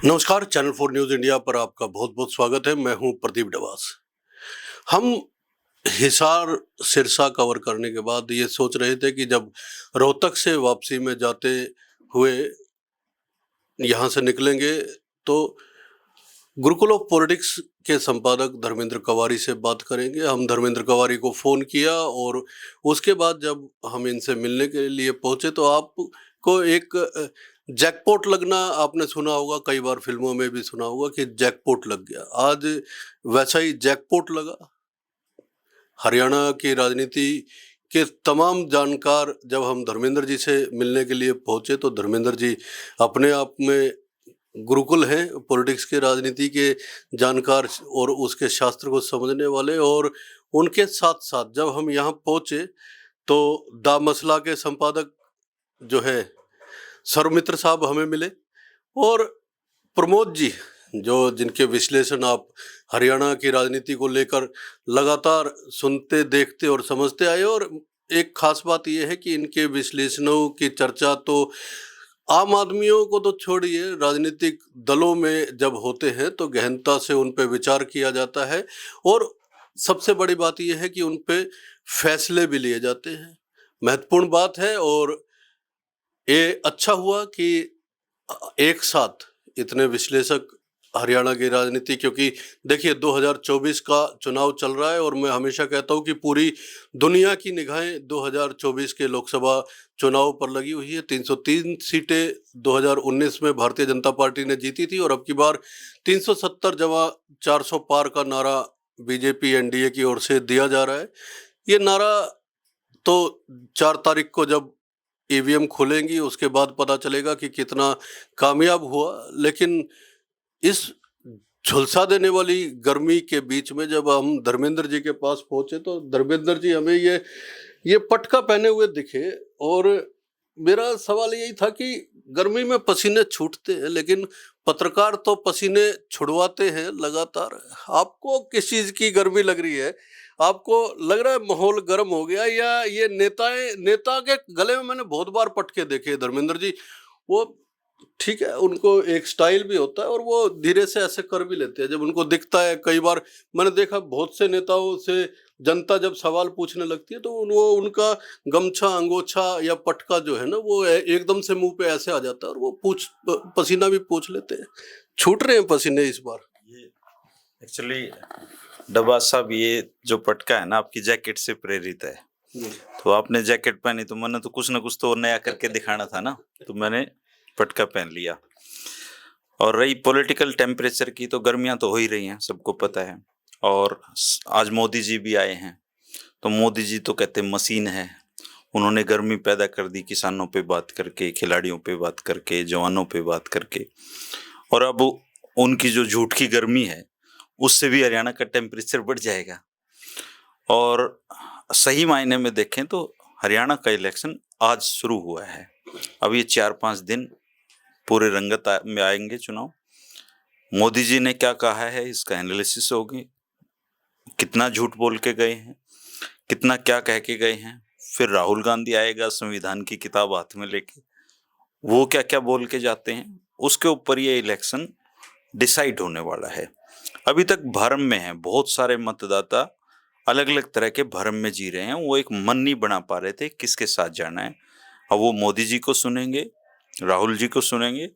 नमस्कार, channel 4 news India पर आपका बहुत-बहुत स्वागत है। मैं हूं प्रदीप डवास। हम हिसार सिरसा कवर करने के बाद ये सोच रहे थे कि जब रोहतक से वापसी में जाते हुए यहाँ से निकलेंगे तो गुरुकुल ऑफ पॉलिटिक्स के संपादक धर्मेंद्र कवारी से बात करेंगे। हम धर्मेंद्र कवारी को फ़ोन किया और उसके बाद जब हम इनसे मिलने के लिए पहुँचे तो आपको एक जैकपॉट लगना आपने सुना होगा, कई बार फ़िल्मों में भी सुना होगा कि जैकपॉट लग गया। आज वैसा ही जैकपॉट लगा। हरियाणा की राजनीति के तमाम जानकार जब हम धर्मेंद्र जी से मिलने के लिए पहुँचे तो धर्मेंद्र जी अपने आप में गुरुकुल हैं, पॉलिटिक्स के राजनीति के जानकार और उसके शास्त्र को समझने वाले। और उनके साथ-साथ जब हम यहाँ पहुँचे तो दा मसला के संपादक जो है सर्वमित्र साहब हमें मिले और प्रमोद जी जिनके विश्लेषण आप हरियाणा की राजनीति को लेकर लगातार सुनते, देखते और समझते आए। और एक खास बात यह है कि इनके विश्लेषणों की चर्चा तो आम आदमियों को तो छोड़िए, राजनीतिक दलों में जब होते हैं तो गहनता से उन पे विचार किया जाता है और सबसे बड़ी बात यह है कि उन पे फैसले भी लिए जाते हैं। महत्वपूर्ण बात है और ये अच्छा हुआ कि एक साथ इतने विश्लेषक हरियाणा की राजनीति, क्योंकि देखिए 2024 का चुनाव चल रहा है और मैं हमेशा कहता हूं कि पूरी दुनिया की निगाहें 2024 के लोकसभा चुनाव पर लगी हुई है। 303 सीटें 2019 में भारतीय जनता पार्टी ने जीती थी और अब की बार 370 जमा 400 पार का नारा बीजेपी एनडीए की ओर से दिया जा रहा है। ये नारा तो 4 तारीख को जब ईवीएम खुलेंगी उसके बाद पता चलेगा कि कितना कामयाब हुआ। लेकिन इस झुलसा देने वाली गर्मी के बीच में जब हम धर्मेंद्र जी के पास पहुंचे तो धर्मेंद्र जी हमें ये पटका पहने हुए दिखे और मेरा सवाल यही था कि गर्मी में पसीने छूटते हैं लेकिन पत्रकार तो पसीने छुड़वाते हैं लगातार। आपको किस चीज की गर्मी लग रही है? आपको लग रहा है माहौल गर्म हो गया या ये नेता के गले में मैंने बहुत बार पटके देखे धर्मेंद्र जी, वो ठीक है, उनको एक स्टाइल भी होता है और वो धीरे से ऐसे कर भी लेते हैं जब उनको दिखता है। कई बार मैंने देखा बहुत से नेताओं से जनता जब सवाल पूछने लगती है तो वो उनका गमछा, अंगोछा या पटका जो है ना वो एकदम से मुंह पे ऐसे आ जाता है और वो पसीना भी पूछ लेते हैं। छूट रहे हैं पसीने इस बार। ये एक्चुअली डब्बा साहब, ये जो पटका है ना आपकी जैकेट से प्रेरित है। तो आपने जैकेट पहनी तो मैंने तो कुछ ना कुछ तो नया करके दिखाना था ना, तो मैंने पटका पहन लिया। और रही पॉलिटिकल टेम्परेचर की, तो गर्मियां तो हो ही रही हैं, सबको पता है। और आज मोदी जी भी आए हैं, तो मोदी जी तो कहते मशीन है। उन्होंने गर्मी पैदा कर दी किसानों पे बात करके, खिलाड़ियों पे बात करके, जवानों पे बात करके। और अब उनकी जो झूठ की गर्मी है उससे भी हरियाणा का टेम्परेचर बढ़ जाएगा। और सही मायने में देखें तो हरियाणा का इलेक्शन आज शुरू हुआ है। अब ये 4-5 दिन पूरे रंगत में आएंगे चुनाव। मोदी जी ने क्या कहा है इसका एनालिसिस होगी, कितना झूठ बोल के गए हैं, कितना क्या कह के गए हैं। फिर राहुल गांधी आएगा संविधान की किताब हाथ में लेके, वो क्या क्या बोल के जाते हैं, उसके ऊपर ये इलेक्शन डिसाइड होने वाला है। अभी तक भ्रम में है, बहुत सारे मतदाता अलग अलग तरह के भ्रम में जी रहे हैं। वो एक मन नहीं बना पा रहे थे किसके साथ जाना है। अब वो मोदी जी को सुनेंगे, राहुल जी को सुनेंगे,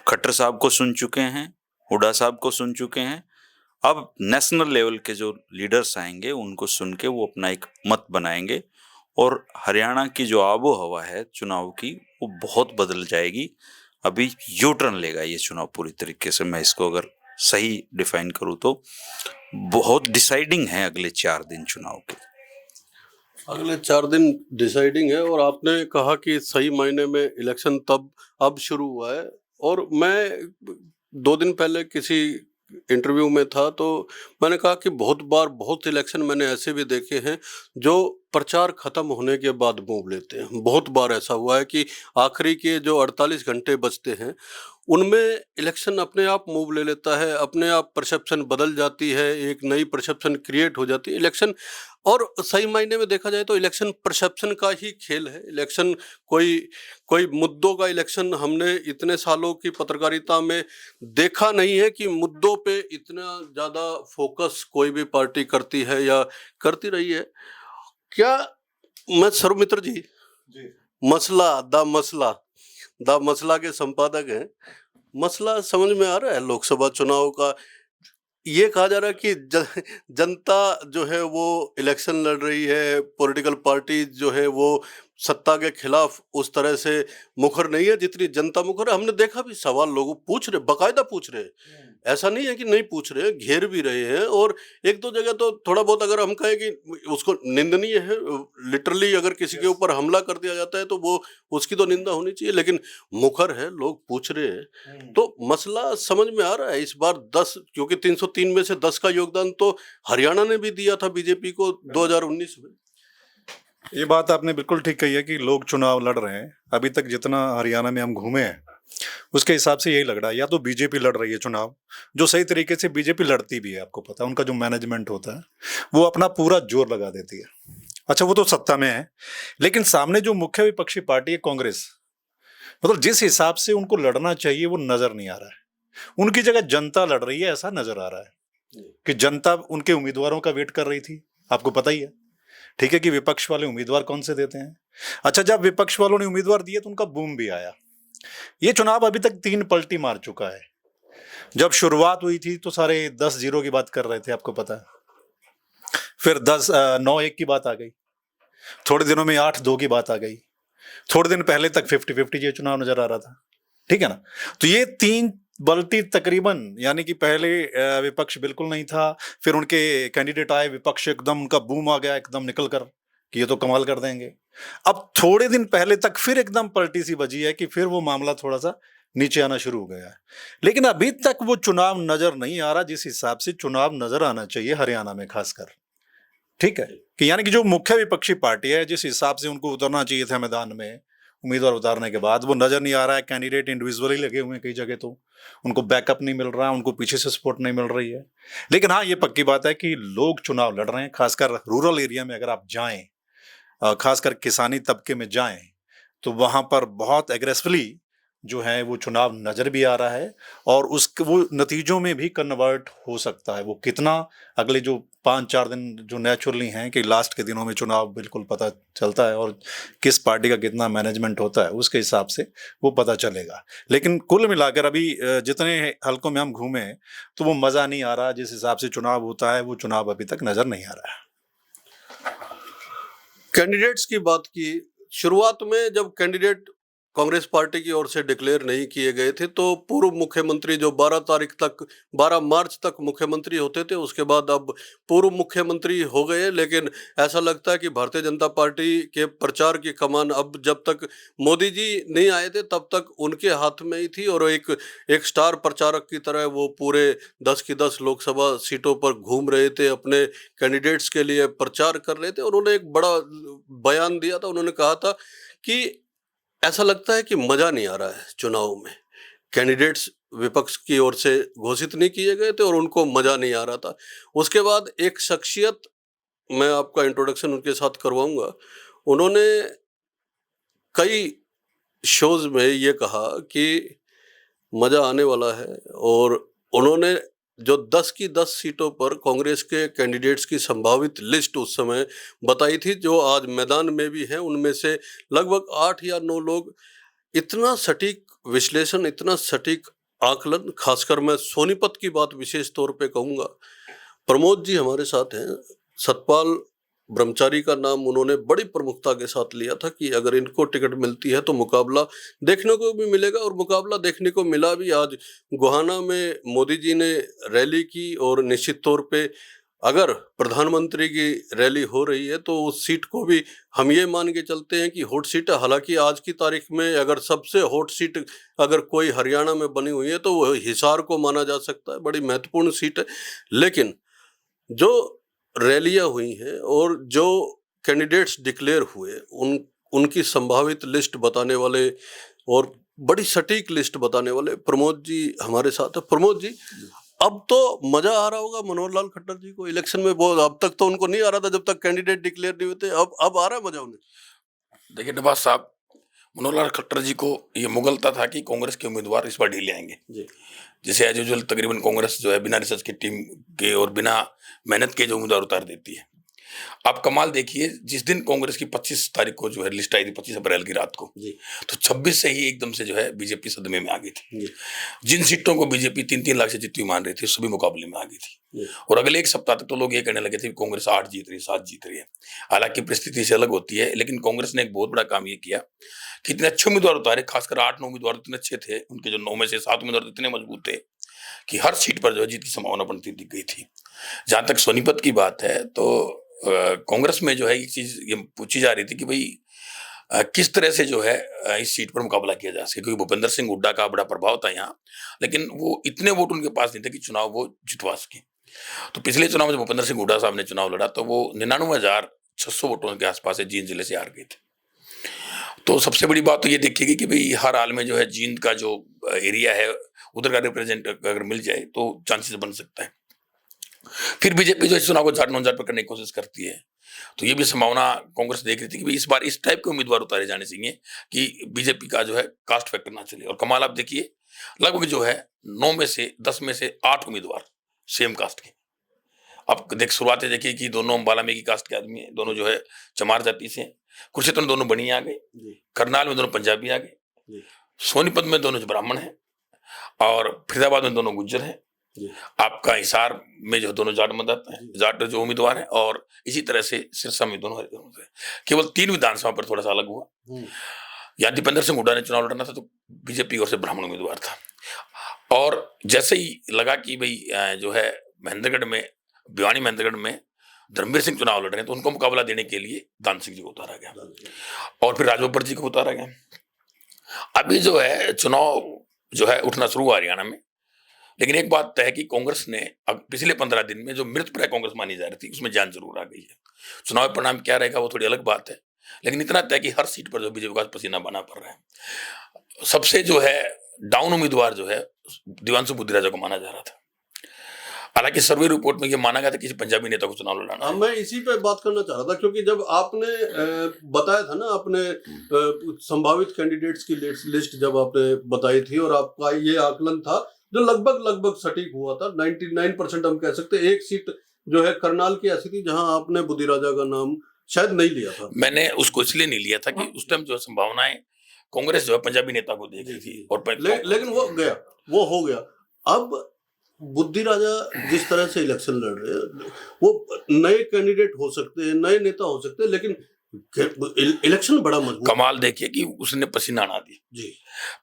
खट्टर साहब को सुन चुके हैं, हुड्डा साहब को सुन चुके हैं। अब नेशनल लेवल के जो लीडर्स आएंगे उनको सुन के वो अपना एक मत बनाएंगे और हरियाणा की जो आबो हवा है चुनाव की वो बहुत बदल जाएगी। अभी यू टर्न लेगा ये चुनाव पूरी तरीके से। मैं इसको अगर सही डिफाइन करूँ तो बहुत डिसाइडिंग है अगले 4 दिन चुनाव के। अगले 4 दिन डिसाइडिंग है और आपने कहा कि सही मायने में इलेक्शन अब शुरू हुआ है। और मैं 2 दिन पहले किसी इंटरव्यू में था तो मैंने कहा कि बहुत बार बहुत इलेक्शन मैंने ऐसे भी देखे हैं जो प्रचार खत्म होने के बाद मूव लेते हैं। बहुत बार ऐसा हुआ है कि आखिरी के जो 48 घंटे बचते हैं उनमें इलेक्शन अपने आप मूव ले लेता है, अपने आप परसेप्शन बदल जाती है, एक नई परसेप्शन क्रिएट हो जाती है इलेक्शन। और सही मायने में देखा जाए तो इलेक्शन परसेप्शन का ही खेल है। इलेक्शन कोई कोई मुद्दों का इलेक्शन हमने इतने सालों की पत्रकारिता में देखा नहीं है कि मुद्दों पे इतना ज़्यादा फोकस कोई भी पार्टी करती है या करती रही है। क्या मैं सर्वमित्र जी जी द मसला के संपादक हैं। मसला समझ में आ रहा है लोकसभा चुनाव का। ये कहा जा रहा है कि जनता जो है वो इलेक्शन लड़ रही है, पॉलिटिकल पार्टी जो है वो सत्ता के खिलाफ उस तरह से मुखर नहीं है जितनी जनता मुखर है। हमने देखा भी सवाल लोग पूछ रहे, बाकायदा पूछ रहे हैं। ऐसा नहीं है कि नहीं पूछ रहे, घेर भी रहे हैं। और एक दो जगह तो थोड़ा बहुत अगर हम कहें कि उसको निंदनीय है, लिटरली अगर किसी के ऊपर हमला कर दिया जाता है तो वो उसकी तो निंदा होनी चाहिए, लेकिन मुखर है, लोग पूछ रहे हैं। तो मसला समझ में आ रहा है इस बार 10, क्योंकि 303 में से 10 का योगदान तो हरियाणा ने भी दिया था बीजेपी को 2019 में। ये बात आपने बिल्कुल ठीक कही है कि लोग चुनाव लड़ रहे हैं। अभी तक जितना हरियाणा में हम घूमे हैं उसके हिसाब से यही लग रहा है, या तो बीजेपी लड़ रही है चुनाव, जो सही तरीके से बीजेपी लड़ती भी है, आपको पता है उनका जो मैनेजमेंट होता है वो अपना पूरा जोर लगा देती है। अच्छा, वो तो सत्ता में है, लेकिन सामने जो मुख्य विपक्षी पार्टी है कांग्रेस, मतलब जिस हिसाब से उनको लड़ना चाहिए वो नजर नहीं आ रहा है। उनकी जगह जनता लड़ रही है, ऐसा नजर आ रहा है कि जनता उनके उम्मीदवारों का वेट कर रही थी। आपको पता ही है, ठीक है, कि विपक्ष वाले उम्मीदवार कौन से देते हैं। अच्छा, जब विपक्ष वालों ने उम्मीदवार दिए तो उनका बूम भी आया। ये चुनाव अभी तक 3 पलटी मार चुका है। जब शुरुआत हुई थी तो सारे 10-0 की बात कर रहे थे, आपको पता है। फिर 9-1 की बात आ गई, थोड़े दिनों में 8-2 की बात आ गई, थोड़े दिन पहले तक 50-50 ये चुनाव नजर आ रहा था, ठीक है ना। तो ये 3 पलटी तकरीबन, यानी कि पहले विपक्ष बिल्कुल नहीं था, फिर उनके कैंडिडेट आए, विपक्ष एकदम उनका बूम आ गया एकदम निकल कर कि ये तो कमाल कर देंगे। अब थोड़े दिन पहले तक फिर एकदम पलटी सी बजी है कि फिर वो मामला थोड़ा सा नीचे आना शुरू हो गया है। लेकिन अभी तक वो चुनाव नजर नहीं आ रहा जिस हिसाब से चुनाव नजर आना चाहिए हरियाणा में खासकर, ठीक है, कि यानी कि जो मुख्य विपक्षी पार्टी है जिस हिसाब से उनको उतरना चाहिए था मैदान में, उम्मीदवार उतारने के बाद वो नजर नहीं आ रहा है। कैंडिडेट इंडिविजुअली लगे हुए हैं कई जगह, तो उनको बैकअप नहीं मिल रहा, उनको पीछे से सपोर्ट नहीं मिल रही है। लेकिन हाँ, ये पक्की बात है कि लोग चुनाव लड़ रहे हैं, खासकर रूरल एरिया में अगर आप जाएं, खासकर किसानी तबके में जाएं, तो वहां पर बहुत एग्रेसिवली जो है वो चुनाव नजर भी आ रहा है, और उसके वो नतीजों में भी कन्वर्ट हो सकता है। वो कितना अगले जो 5-4 दिन जो नेचुरली हैं कि लास्ट के दिनों में चुनाव बिल्कुल पता चलता है, और किस पार्टी का कितना मैनेजमेंट होता है उसके हिसाब से वो पता चलेगा। लेकिन कुल मिलाकर अभी जितने हलकों में हम घूमे तो वो मज़ा नहीं आ रहा, जिस हिसाब से चुनाव होता है वो चुनाव अभी तक नजर नहीं आ रहा है। कैंडिडेट्स की बात की, शुरुआत में जब कैंडिडेट कांग्रेस पार्टी की ओर से डिक्लेयर नहीं किए गए थे तो पूर्व मुख्यमंत्री जो 12 मार्च तक मुख्यमंत्री होते थे, उसके बाद अब पूर्व मुख्यमंत्री हो गए। लेकिन ऐसा लगता है कि भारतीय जनता पार्टी के प्रचार की कमान अब, जब तक मोदी जी नहीं आए थे तब तक उनके हाथ में ही थी, और एक स्टार प्रचारक की तरह वो पूरे 10 की 10 लोकसभा सीटों पर घूम रहे थे, अपने कैंडिडेट्स के लिए प्रचार कर रहे थे। उन्होंने एक बड़ा बयान दिया था, उन्होंने कहा था कि ऐसा लगता है कि मजा नहीं आ रहा है चुनाव में। कैंडिडेट्स विपक्ष की ओर से घोषित नहीं किए गए थे और उनको मजा नहीं आ रहा था। उसके बाद एक शख्सियत, मैं आपका इंट्रोडक्शन उनके साथ करवाऊंगा, उन्होंने कई शोज में ये कहा कि मजा आने वाला है, और उन्होंने जो 10 की 10 सीटों पर कांग्रेस के कैंडिडेट्स की संभावित लिस्ट उस समय बताई थी, जो आज मैदान में भी हैं, उनमें से लगभग 8 या 9 लोग। इतना सटीक विश्लेषण, इतना सटीक आकलन, खासकर मैं सोनीपत की बात विशेष तौर पे कहूँगा। प्रमोद जी हमारे साथ हैं, सतपाल ब्रह्मचारी का नाम उन्होंने बड़ी प्रमुखता के साथ लिया था कि अगर इनको टिकट मिलती है तो मुकाबला देखने को भी मिलेगा, और मुकाबला देखने को मिला भी। आज गोहाना में मोदी जी ने रैली की, और निश्चित तौर पे अगर प्रधानमंत्री की रैली हो रही है तो उस सीट को भी हम ये मान के चलते हैं कि हॉट सीट है। हालांकि आज की तारीख में अगर सबसे हॉट सीट अगर कोई हरियाणा में बनी हुई है तो वो हिसार को माना जा सकता है, बड़ी महत्वपूर्ण सीट है। लेकिन जो रैलियां हुई हैं और जो कैंडिडेट्स डिक्लेयर हुए, उनकी संभावित लिस्ट बताने वाले और बड़ी सटीक लिस्ट बताने वाले प्रमोद जी हमारे साथ है। प्रमोद जी, अब तो मजा आ रहा होगा मनोहर लाल खट्टर जी को इलेक्शन में। वो अब तक तो उनको नहीं आ रहा था जब तक कैंडिडेट डिक्लेयर नहीं होते, अब आ रहा है मजा उन्हें। देखिए नवाज साहब, मनोहर लाल खट्टर जी को ये मुगलता था कि कांग्रेस के उम्मीदवार इस बार ढीले आएंगे जी। जैसे एज यूजुअल तकरीबन कांग्रेस जो है बिना रिसर्च की टीम के और बिना मेहनत के जो उम्मीदवार उतार देती है। आप कमाल देखिए, जिस दिन कांग्रेस की 25 तारीख को जो है लिस्ट आई थी, 25 अप्रैल की रात को, जी। तो 26 से ही एकदम से जो है बीजेपी सदमे में आ गई थी। जी। जिन सीटों को बीजेपी 3-3 लाख से जीतती हुई मान रही थी, सभी मुकाबले में आ गई थी। जी। और अगले एक सप्ताह तक तो लोग ये कहने लगे थे कि कांग्रेस 8 जीत रही है, 7 जीत रही है। हालांकि परिस्थिति से अलग होती है, लेकिन कांग्रेस ने एक बहुत बड़ा काम ये किया कि इतने अच्छे उम्मीदवार उतारे, खासकर 8-9 उम्मीदवार इतने अच्छे थे, उनके जो 9 में से 7 उम्मीदवार इतने मजबूत थे कि हर सीट पर जो है जीत की संभावना बनती दिख गई थी। जहां तक सोनीपत की बात है, तो कांग्रेस में जो है एक चीज ये पूछी जा रही थी कि भाई किस तरह से जो है इस सीट पर मुकाबला किया जा सके, क्योंकि भूपेंद्र सिंह हुड्डा का बड़ा प्रभाव था यहाँ, लेकिन वो इतने वोट उनके पास नहीं थे कि चुनाव वो जितवा सके। तो पिछले चुनाव में जब भूपेंद्र सिंह हुड्डा साहब ने चुनाव लड़ा तो वो 99,600 वोटों के आसपास जींद जिले से हार गए थे। तो सबसे बड़ी बात तो ये देखिएगी कि भाई हर हाल में जो है जींद का जो एरिया है उधर का रिप्रेजेंट अगर मिल जाए तो चांसेस बन सकता है। फिर बीजेपी जो इस चुनाव को झाट नौझाट पर करने की कोशिश करती है, तो ये भी संभावना कांग्रेस देख रही थी कि भाई इस बार इस टाइप के उम्मीदवार उतारे जाने चाहिए कि बीजेपी का जो है कास्ट फैक्टर ना चले। और कमाल आप देखिए, लगभग जो है 9 में से 10 में से 8 उम्मीदवार सेम कास्ट के। अब देख शुरुआत देखिए कि दोनों अंबाला में की कास्ट के आदमी है, दोनों जो है चमार जाति से, कुरुक्षेत्र में दोनों बनी आ गए, करनाल में दोनों पंजाबी आ गए, सोनीपत में दोनों ब्राह्मण है, और फरीदाबाद में दोनों गुज्जर हैं, आपका हिसार में जो दोनों जाट मदद है, जाट जो उम्मीदवार है, और इसी तरह से सिरसा में दोनों है। केवल 3 विधानसभा पर थोड़ा सा अलग हुआ। यहाँ दीपेंद्र सिंह हुड्डा ने चुनाव लड़ना था तो बीजेपी ओर से ब्राह्मण उम्मीदवार था, और जैसे ही लगा कि भाई जो है महेंद्रगढ़ में, भिवानी महेंद्रगढ़ में धर्मवीर सिंह चुनाव लड़ रहे हैं, तो उनको मुकाबला देने के लिए दान सिंह जी को उतारा गया और फिर राजबब्बर जी को उतारा गया। अभी जो है चुनाव जो है उठना शुरू हुआ हरियाणा में, लेकिन एक बात तय है कि कांग्रेस ने अब पिछले 15 दिन में जो मृतप्राय कांग्रेस मानी जा रही थी उसमें जान जरूर आ गई है। चुनाव परिणाम क्या रहेगा वो थोड़ी अलग बात है, लेकिन इतना तय कि हर सीट पर जो बीजेपी का पसीना बना पड़ रहा है। सबसे जो है डाउन उम्मीदवार जो है दिवांशु बुद्धिराजा को माना जा रहा था। हालांकि सर्वे रिपोर्ट में ये माना गया था किसी पंजाबी नेता को चुनाव लड़ाना। मैं इसी पे बात करना चाह रहा था, क्योंकि जब आपने बताया था ना अपने संभावित कैंडिडेट्स की लिस्ट जब आपने बताई थी, और आपका ये आकलन था जो लगभग सटीक हुआ था, 99% हम कह सकते हैं। एक सीट जो है करनाल की ऐसी थी जहां आपने बुद्धिराजा का नाम शायद नहीं लिया था। मैंने उसको इसलिए नहीं लिया था कि उस टाइम जो संभावनाएं कांग्रेस जो है पंजाबी नेता को देख रही थी, और लेकिन वो हो गया। अब बुद्धिराजा जिस तरह से इलेक्शन लड़ रहे हैं, वो नए कैंडिडेट हो सकते हैं, नए नेता हो सकते हैं, लेकिन इलेक्शन बड़ा मजबूत। कमाल देखिए कि उसने पसीना आना दिया जी।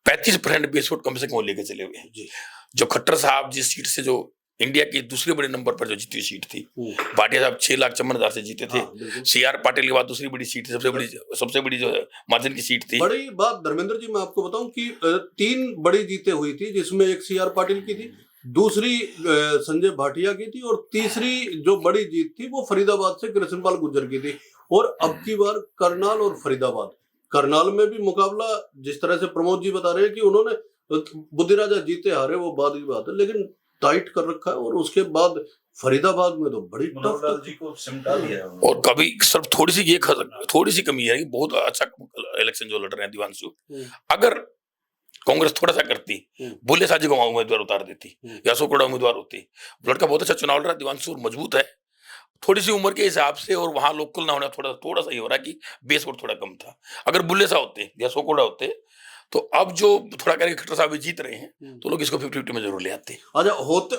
35% बेस वोट कम से कम वो लेके चले हुए जी। जो खट्टर साहब जिस सीट से, जो इंडिया की दूसरे बड़े नंबर पर जो जीती सीट थी, भाटिया साहब 6,54,000 से जीते थे। CR पाटिल के बाद दूसरी बड़ी सीट, सबसे बड़ी जो मार्जिन की सीट थी। बड़ी बात धर्मेंद्र जी, मैं आपको बताऊं कि 3 बड़ी जीतें हुई थी, जिसमें एक CR पाटिल की थी, दूसरी संजय भाटिया की थी, और तीसरी जो बड़ी जीत थी वो फरीदाबाद से कृष्णपाल गुर्जर की थी। और अब की बार करनाल और फरीदाबाद, करनाल में भी मुकाबला जिस तरह से प्रमोद जी बता रहे हैं कि उन्होंने बुद्धिराजा जीते हारे वो बात की बात है, लेकिन टाइट कर रखा है। और उसके बाद फरीदाबाद में तो बड़ी टफ जी को सिमटा दिया। और कभी सिर्फ थोड़ी सी कमी है कि बहुत अच्छा इलेक्शन जो लड़ रहे हैं दिवांशु, अगर कांग्रेस थोड़ा सा करती, बुल्ले साजी को उम्मीदवार उतार देती, या सोकोड़ा उम्मीदवार होती। लड़का बहुत अच्छा चुनाव लड़ रहा है दिवांशु, मजबूत है, थोड़ी सी उम्र के हिसाब से, और वहां लोकल ना होना थोड़ा सा ये हो रहा है कि बेस वोट थोड़ा कम था। अगर बुल्ले सा होते या सोकोड़ा होते तो अब जो थोड़ा करके खट्टर साहब जीत रहे हैं, तो लोग इसको 50-50 में जरूर ले आते। अच्छा,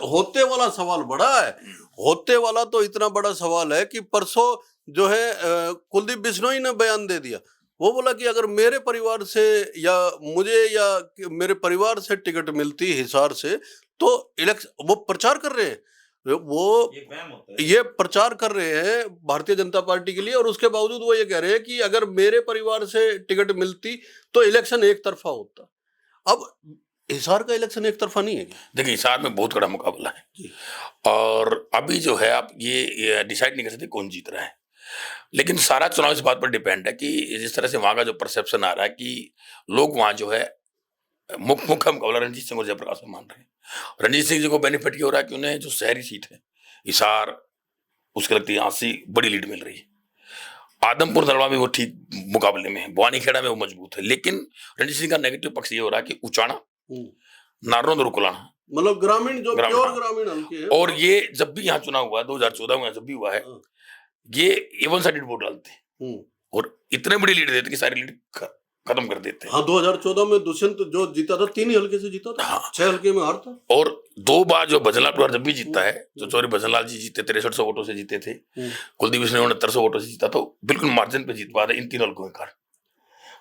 होते वाला सवाल बड़ा है। होते वाला तो इतना बड़ा सवाल है कि परसों जो है कुलदीप बिश्नोई ने बयान दे दिया। वो बोला कि अगर मेरे परिवार से या मुझे या मेरे परिवार से टिकट मिलती हिसार से, तो इलेक्शन, वो प्रचार कर रहे हैं, वो ये प्रचार कर रहे हैं भारतीय जनता पार्टी के लिए, और उसके बावजूद वो ये कह रहे हैं कि अगर मेरे परिवार से टिकट मिलती तो इलेक्शन एक तरफा होता। अब हिसार का इलेक्शन एक तरफा नहीं है। देखिए हिसार में बहुत बड़ा मुकाबला है, और अभी जो है आप ये डिसाइड नहीं कर सकते कौन जीत रहा है, लेकिन सारा चुनाव इस बात पर डिपेंड है कि जिस तरह से वहां का जो परसेप्शन आ रहा है कि लोग वहां जो है मुख्य मुकाबला रणजीत सिंह और जयप्रकाश में मान रहे हैं। रणजीत सिंह जी को बेनिफिट ये हो रहा है कि उन्हें जो शहरी सीट है हिसार, उसके लगती है यहाँ से बड़ी लीड मिल रही है। आदमपुर दरवा में वो ठीक मुकाबले में है, भवानीखेड़ा में वो मजबूत है। लेकिन रणजीत सिंह का नेगेटिव पक्ष ये हो रहा है कि उचाना, नारनौंद और रुकुलाना, मतलब ग्रामीण जो ग्रामीण, प्योर हाँ। ग्रामीण हल्के हैं। और ये जब भी यहाँ चुनाव हुआ 2014 में जब भी हुआ है, हाँ। ये इवन साइडेड वोट डालते हैं हम्म। और इतने बड़ी लीड देते कि सारी लीड खत्म कर देते हैं। हाँ, 2014 में दुष्यंत जो जीता था 3 ही हल्के से जीता था। हाँ। 6 हल्के में हार था। और 2 बार जो भजनलाल परिवार जब भी जीतता है, जो चौधरी भजनलाल जी जीते 6300 वोटों से जीते थे, कुलदीप सिंह ने 6900 वोटों से जीता, तो बिल्कुल मार्जिन पे जीत पा रहे इन 3 हल्कों के कारण।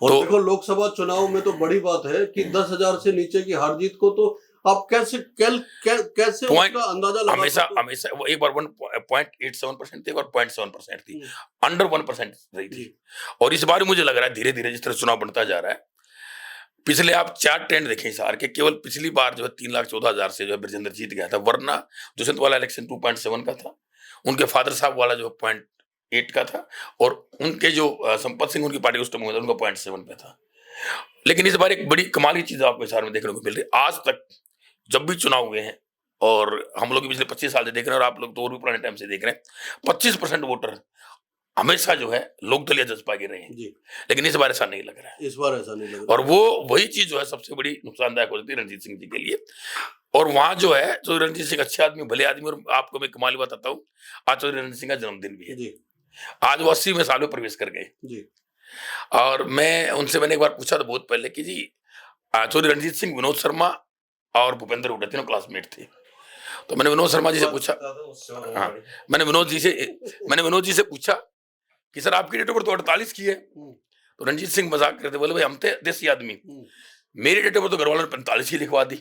और तो देखो लोकसभा चुनाव में तो बड़ी बात है कि 10,000 से नीचे की हार जीत को तो आप कैसे कैसे Point- उसका अंदाजा लगा हमेशा सकते हो? हमेशा वो एक बार 1.87% थी, एक बार 0.7% थी, अंडर 1% रही थी। और इस बार मुझे लग रहा है धीरे धीरे जिस तरह चुनाव बढ़ता जा रहा है, पिछले आप 4 ट्रेंड देखें हिसार के, केवल पिछली बार जो है 3,14,000 से जो है ब्रजेंद्र जीत गया था, वरना दुष्यंत वाला इलेक्शन 2.7 का था, उनके फादर साहब वाला जो 0.8 का था, और उनके जो संपत सिंह उनकी पार्टी उस टाइम हुआ था उनका 0.7 पे था। लेकिन इस बार एक बड़ी कमाल की चीज आपको हिसार में देखने को मिल रही है। आज तक जब भी चुनाव हुए हैं, और हम लोग पिछले 25 साल से देख रहे हैं और आप लोग तो और भी पुराने टाइम से देख रहे हैं, 25% वोटर हमेशा जो है लोकदलीय जज्बा के रहे हैं। जी, लेकिन इस बार ऐसा नहीं लग रहा है, इस बार ऐसा नहीं लग रहा। और वो वही चीज जो है सबसे बड़ी नुकसानदायक हो जाती है रणजीत सिंह जी के लिए। और वहां जो है तो रणजीत सिंह अच्छे आदमी, भले आदमी, और आपको मैं कमाल बताता हूँ, आज चौधरी रणजीत सिंह का जन्मदिन भी है। जी, आज वो 80वें साल में प्रवेश कर गए। जी, और मैंने एक बार पूछा था बहुत पहले कि जी चौधरी रणजीत सिंह, विनोद शर्मा और भूपेंद्र हुड्डा तीनों क्लासमेट थे। तो मैंने विनोद शर्मा जी से पूछा, हाँ, मैंने विनोद जी से पूछा कि सर आपकी डेट ऑफ बर्थ तो 48 की है। तो रणजीत सिंह मजाक करते बोले भाई हम थे देसी आदमी, मेरी डेट ऑफ बर्थ तो घर वालों ने 45 की लिखवा दी।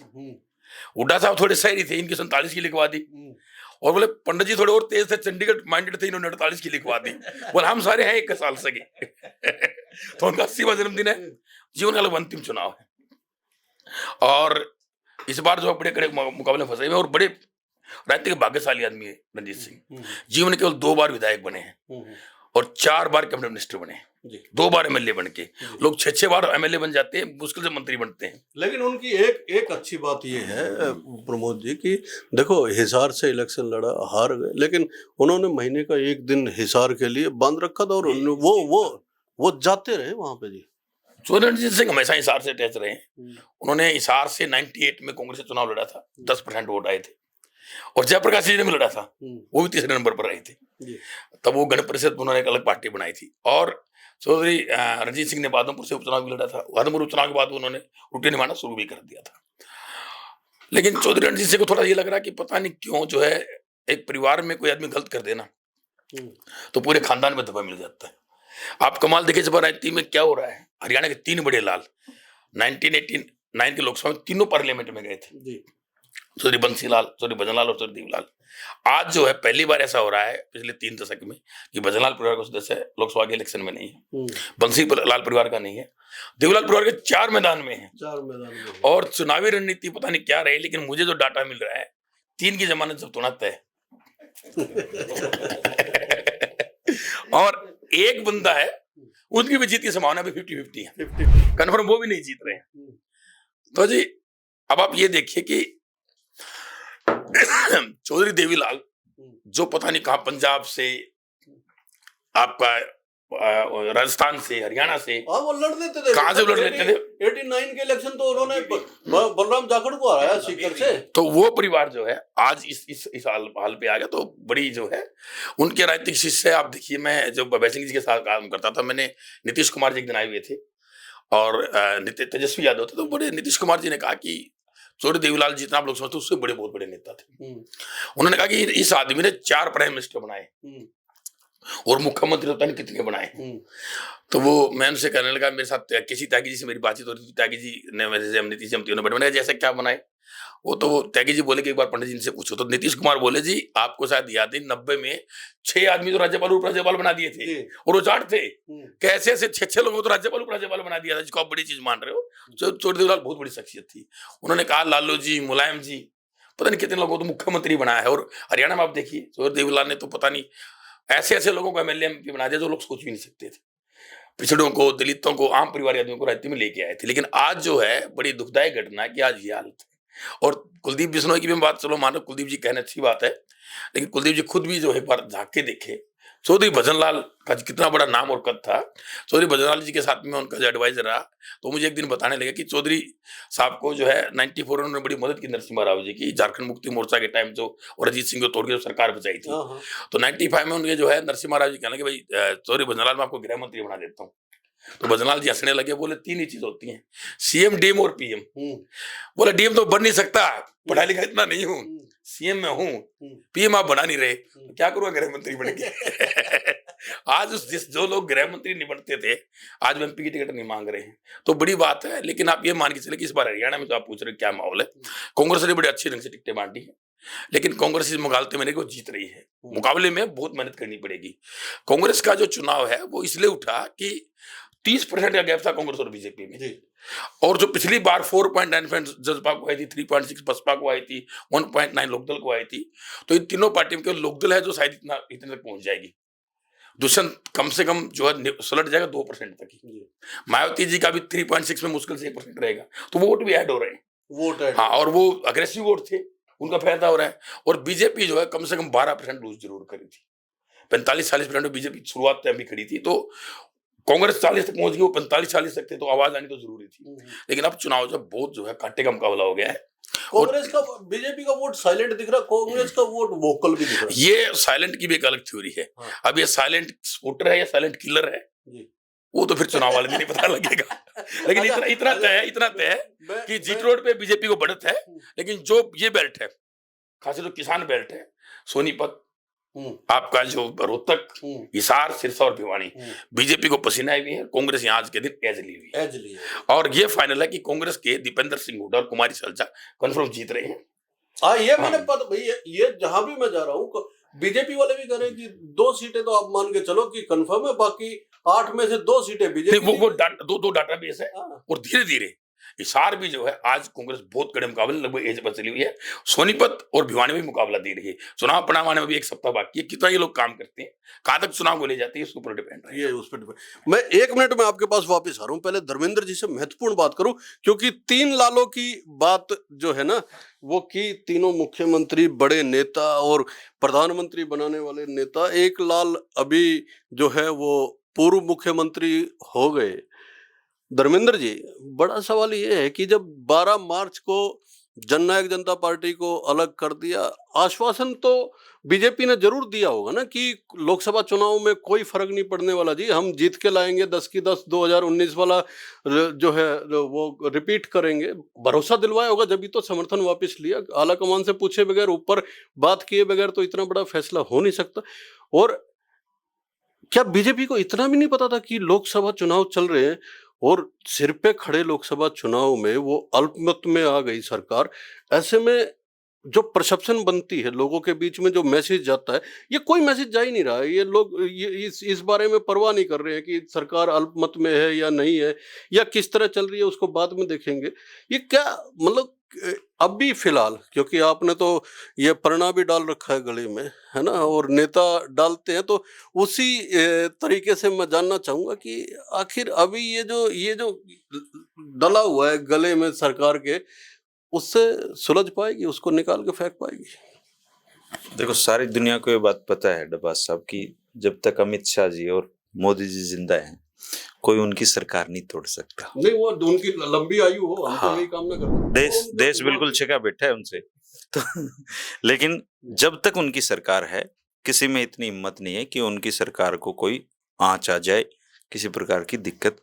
हुड्डा साहब थोड़े शहरी थे, इनकी 47 की लिखवा दी। और बोले पंडित जी थोड़े और तेज थे, चंडीगढ़ माइंडेड थे, इन्होंने 48 की लिखवा दी। बोले हम सारे हैं 1 साल सगे। तो उनका 80वां जन्मदिन है, जीवन का अंतिम चुनाव है। और इस बार जो बड़े कड़े मुकाबले फंसे हुए और बड़े राजनीतिक भाग्यशाली आदमी है रणजीत सिंह। जीवन में केवल 2 बार विधायक बने हैं और 4 बार कैबिनेट मिनिस्टर बने हैं, 2 बार एमएलए बन के। लोग 6 बार एमएलए बन जाते हैं, मुश्किल से मंत्री बनते हैं। लेकिन उनकी एक अच्छी बात ये है प्रमोद जी कि देखो हिसार से इलेक्शन लड़ा, हार गए, लेकिन उन्होंने महीने का 1 दिन हिसार के लिए बांध रखा था और वो जाते रहे वहां पे। जी, चौधरी रणजीत सिंह हमेशा हिसार से अटैच रहे हैं। उन्होंने हिसार से 98 में कांग्रेस से चुनाव लड़ा था, 10% वोट आए थे। और जयप्रकाश जी ने भी लड़ा था, वो भी 3रे नंबर पर रहे थे। तब वो गण परिषद उन्होंने एक अलग पार्टी बनाई थी। और चौधरी रणजीत सिंह ने आदमपुर से उपचुनाव भी लड़ा था। आदमपुर उपचुनाव के बाद उन्होंने रोटी निभाना शुरू भी कर दिया था। लेकिन चौधरी रणजीत सिंह को थोड़ा ये लग रहा है कि पता नहीं क्यों जो है, एक परिवार में कोई आदमी गलत कर देना तो पूरे खानदान में दबा मिल जाता है। आप कमाल देखिए इस बार राजनीति में क्या हो रहा है। हरियाणा के 3 बड़े लाल 1989 के लोकसभा में तीनों पार्लियामेंट में गए थे, चौधरी बंसीलाल, चौधरी भजनलाल और चौधरी देवीलाल। आज जो है पहली बार ऐसा हो रहा है पिछले 3 दशक में कि भजनलाल परिवार का सदस्य लोकसभा के इलेक्शन में नहीं है, बंसीलाल परिवार का नहीं है, देवीलाल परिवार के 4 मैदान में है। 4 मैदान में। और चुनावी रणनीति पता नहीं क्या रही, लेकिन मुझे जो डाटा मिल रहा है 3 की जमानत जब तोड़ा तय। और एक बंदा है उनकी भी जीत की संभावना भी 50-50 है, कन्फर्म वो भी नहीं जीत रहे हैं। तो जी अब आप ये देखिए कि चौधरी देवीलाल जो पता नहीं कहां, पंजाब से, आपका राजस्थान से, हरियाणा से, वो लड़ लेते थे। कहां से लड़ लेते थे। 89 के इलेक्शन तो उन्होंने बलराम जाखड़ को हराया सीकर से। तो वो परिवार जो है आज इस हाल पे आ गया। तो बड़ी जो है उनके राजनीतिक शिष्य, आप देखिए, मैं जब भय सिंह जी के साथ काम करता था, मैंने नीतीश कुमार जी एक दिन आए हुए थे और तेजस्वी यादव थे, तो बड़े नीतीश कुमार जी ने कहा कि चौधरी देवीलाल जितना आप लोग समझते उससे बड़े बहुत बड़े नेता थे। उन्होंने कहा कि इस आदमी ने 4 प्राइम मिनिस्टर बनाए और मुख्यमंत्री पता नहीं कितने बनाए। तो वो मैं उनसे कहने लगा, मेरे साथ किसी त्यागी जी से मेरी बातचीत हो रही थी, त्यागी जी ने मेरे से नीतीश जी ने बने जैसे क्या बनाए। वो तो त्यागी जी बोले कि एक बार पंडित जी से पूछो। तो नीतीश कुमार बोले जी आपको शायद याद है 90 में 6 आदमी तो राज्यपाल उपराज्यपाल बना दिए थे और वो 4 थे। कैसे ऐसे 6 लोगों को तो राज्यपाल उपराज्यपाल बना दिया था, जिसको आप बड़ी चीज मान रहे हो। चौधरी देवीलाल बहुत बड़ी शख्सियत थी। उन्होंने कहा लालू जी, मुलायम जी, पता नहीं कितने लोगों को तो मुख्यमंत्री बनाया है। और हरियाणा में आप देखिए चौधरी देवीलाल ने तो पता नहीं ऐसे लोगों को एमएलए एमपी बना दिया जो लोग सोच भी नहीं सकते थे। पिछड़ों को, दलितों को, आम परिवार आदमियों को राजनीति में लेके आए थे। लेकिन आज जो है बड़ी दुखदायक घटना है कि आज ये हालत है। और कुलदीप बिश्नोई की भी हम बात चलो मानो, कुलदीप जी कहना अच्छी बात है, लेकिन कुलदीप जी खुद भी जो है एक बार झांक के देखे। चौधरी भजनलाल का कितना बड़ा नाम और कद था। चौधरी भजनलाल जी के साथ में उनका जो एडवाइजर रहा, तो मुझे एक दिन बताने लगे कि चौधरी साहब को जो है 94 उन्होंने बड़ी मदद की नरसिम्हा राव जी की, झारखंड मुक्ति मोर्चा के टाइम जो और अजीत सिंह को तोड़ के जो सरकार बचाई थी। तो 95 में उनके जो है नरसिम्हा राव जी कहने लगे, भाई चौधरी भजनलाल मैं आपको गृह मंत्री बना देता हूँ। तो भजनलाल जी हंसने लगे, बोले 3 ही चीज होती हैं, सीएम, डीएम और पीएम। बोले डीएम तो बन नहीं सकता, पढ़ा लिखा इतना नहीं हूँ, सीएम में हूँ, पीएम आप बना नहीं रहे, तो क्या करूँगा गृह मंत्री बन के। आज जो लोग गृह मंत्री नहीं बनते थे, आज एमपी की टिकट नहीं मांग रहे हैं, तो बड़ी बात है। लेकिन आप ये मान के चले कि इस बार हरियाणा में तो आप पूछ रहे क्या माहौल है, कांग्रेस ने बड़े अच्छे ढंग से टिकटें बांटी है, लेकिन कांग्रेस इस मुकाबले में नहीं जीत रही है। मुकाबले में बहुत मेहनत करनी पड़ेगी। कांग्रेस का जो चुनाव है वो इसलिए उठा कि 30% का गैप था कांग्रेस और बीजेपी में, और जो पिछली बार 4.9 जसपा को आई थी, 3.6 बसपा को आई थी, 1.9 लोकदल को आई थी, तो इन तीनों पार्टियों के लोकदल है जो शायद इतने तक पहुंच जाएगी। दुष्यंत कम से कम जो है सुलट जाएगा 2% तक ही। मायावती जी का भी 3.6 में मुश्किल से 1% रहेगा, तो वोट भी ऐड हो रहे हैं। हाँ, और वो अग्रेसिव वोट थे, उनका फायदा हो रहा है। और बीजेपी जो है कम से कम 12% लूज जरूर करी थी। 45-40% में बीजेपी शुरुआत में भी खड़ी थी, तो कांग्रेस 40 तक पहुंच गई, वो 45-40 तक थे, तो आवाज आनी तो जरूरी थी। लेकिन अब चुनाव जब बहुत जो है कांटे का मुकाबला हो गया है। कांग्रेस का, बीजेपी का वोट साइलेंट दिख रहा, कांग्रेस का वोट वोकल भी दिख रहा। ये साइलेंट की भी एक अलग थ्योरी है। अब ये साइलेंट सपोर्टर है या साइलेंट किलर है, वो तो फिर चुनाव वाले दिन नहीं पता लगेगा। लेकिन इतना तय है कि जीट रोड पे बीजेपी को बढ़त है, लेकिन जो ये बेल्ट है, खासकर जो किसान बेल्ट है, सोनीपत, आपका जो रोहतक, हिसार, सिरसा और भिवानी, बीजेपी को पसीना आई हुई है। कांग्रेस यहाँ आज के दिन एज ली हुई है, और ये फाइनल है कि कांग्रेस के दीपेंद्र सिंह हुड्डा और कुमारी सलजा कंफर्म जीत रहे हैं। हाँ, ये मैंने पता भाई, ये जहां भी मैं जा रहा हूँ बीजेपी वाले भी कह रहे हैं कि 2 सीटें तो आप मान के चलो कि कंफर्म है, बाकी 8 में से 2 सीटें बीजेपी। वो दो डाटा बेस है, और धीरे धीरे हिसार भी जो है आज कांग्रेस बहुत कड़े मुकाबले लगभग एज पर चली हुई है। सोनीपत और भिवानी में मुकाबला दे रही है। चुनाव परिणाम आने में भी 1 सप्ताह बाकी है। कितना ये लोग काम करते हैं, कहां तक चुनाव को ले जाते हैं, उसके ऊपर डिपेंड है। ये उस पर डिपेंड। मैं 1 मिनट में आपके पास वापस आ रहा हूं, पहले धर्मेंद्र जी से महत्वपूर्ण बात करूं, क्योंकि 3 लालों की बात जो है ना, वो की तीनों मुख्यमंत्री, बड़े नेता और प्रधानमंत्री बनाने वाले नेता। एक लाल अभी जो है वो पूर्व मुख्यमंत्री हो गए। धर्मेंद्र जी, बड़ा सवाल ये है कि जब 12 मार्च को जननायक जनता पार्टी को अलग कर दिया, आश्वासन तो बीजेपी ने जरूर दिया होगा ना कि लोकसभा चुनाव में कोई फर्क नहीं पड़ने वाला जी, हम जीत के लाएंगे, 10 की 10 2019 वाला जो है वो रिपीट करेंगे। भरोसा दिलवाया होगा, जब भी तो समर्थन वापस लिया। आला कमान से पूछे बगैर, ऊपर बात किए बगैर तो इतना बड़ा फैसला हो नहीं सकता। और क्या बीजेपी को इतना भी नहीं पता था कि लोकसभा चुनाव चल रहे हैं, और सिर पे खड़े लोकसभा चुनाव में वो अल्पमत में आ गई सरकार। ऐसे में जो परसेप्शन बनती है लोगों के बीच में, जो मैसेज जाता है, ये कोई मैसेज जा ही नहीं रहा है। ये लोग ये इस बारे में परवाह नहीं कर रहे हैं कि सरकार अल्पमत में है या नहीं है, या किस तरह चल रही है, उसको बाद में देखेंगे। ये क्या मतलब अब भी फिलहाल, क्योंकि आपने तो ये परणा भी डाल रखा है गले में, है ना, और नेता डालते हैं, तो उसी तरीके से मैं जानना चाहूंगा कि आखिर अभी ये जो डला हुआ है गले में सरकार के, उससे सुलझ पाएगी, उसको निकाल के फेंक पाएगी? देखो, सारी दुनिया को ये बात पता है डब्बास साहब की जब तक अमित शाह जी और मोदी जी जिंदा हैं, कोई उनकी सरकार नहीं तोड़ सकता। नहीं, वो उनकी लंबी आयु हो, हम तो यही कामना करते हैं। देश बिल्कुल छिका बैठा है उनसे तो लेकिन जब तक उनकी सरकार है, किसी में इतनी हिम्मत नहीं है कि उनकी सरकार को कोई आंच आ जाए, किसी प्रकार की दिक्कत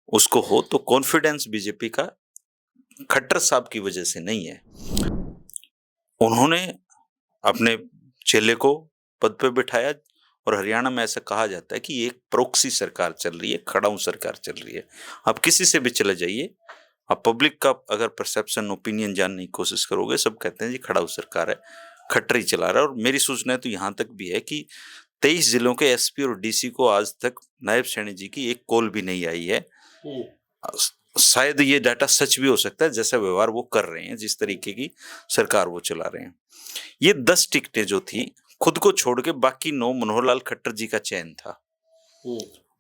उसको हो। तो कॉन्फिडेंस बीजेपी का खट्टर साहब की वजह से नहीं है। उन्होंने अपने चेले को पद पे बिठाया, और हरियाणा में ऐसा कहा जाता है कि एक प्रॉक्सी सरकार चल रही है, खड़ाऊ सरकार चल रही है। आप किसी से भी चले जाइए, आप पब्लिक का अगर परसेप्शन, ओपिनियन जानने की कोशिश करोगे, सब कहते हैं जी खड़ाऊ सरकार है, खट्टर ही चला रहा है। और मेरी सूचना तो यहाँ तक भी है कि 23 जिलों के एसपी और डीसी को आज तक नायब सैनी जी की एक कॉल भी नहीं आई है। शायद ये डाटा सच भी हो सकता है, जैसा व्यवहार वो कर रहे हैं, जिस तरीके की सरकार वो चला रहे हैं। ये 10 टिकटें जो थी, खुद को छोड़ के बाकी 9 मनोहर लाल खट्टर जी का चयन था,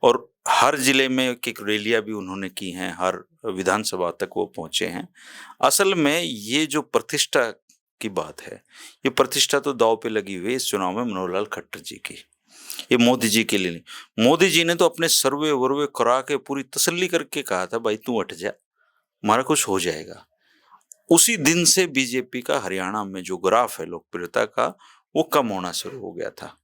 और हर जिले में एक रैलियां भी उन्होंने की हैं, हर विधानसभा तक वो पहुंचे हैं। असल में ये जो प्रतिष्ठा की बात है, ये प्रतिष्ठा तो दांव पे लगी हुई है इस चुनाव में मनोहर लाल खट्टर जी की। ये मोदी जी के लिए नहीं। मोदी जी ने तो अपने सर्वे वर्वे करा के पूरी तसल्ली करके कहा था भाई तू हट जा, हमारा कुछ हो जाएगा। उसी दिन से बीजेपी का हरियाणा में जो ग्राफ है लोकप्रियता का, वो कम होना शुरू हो गया था।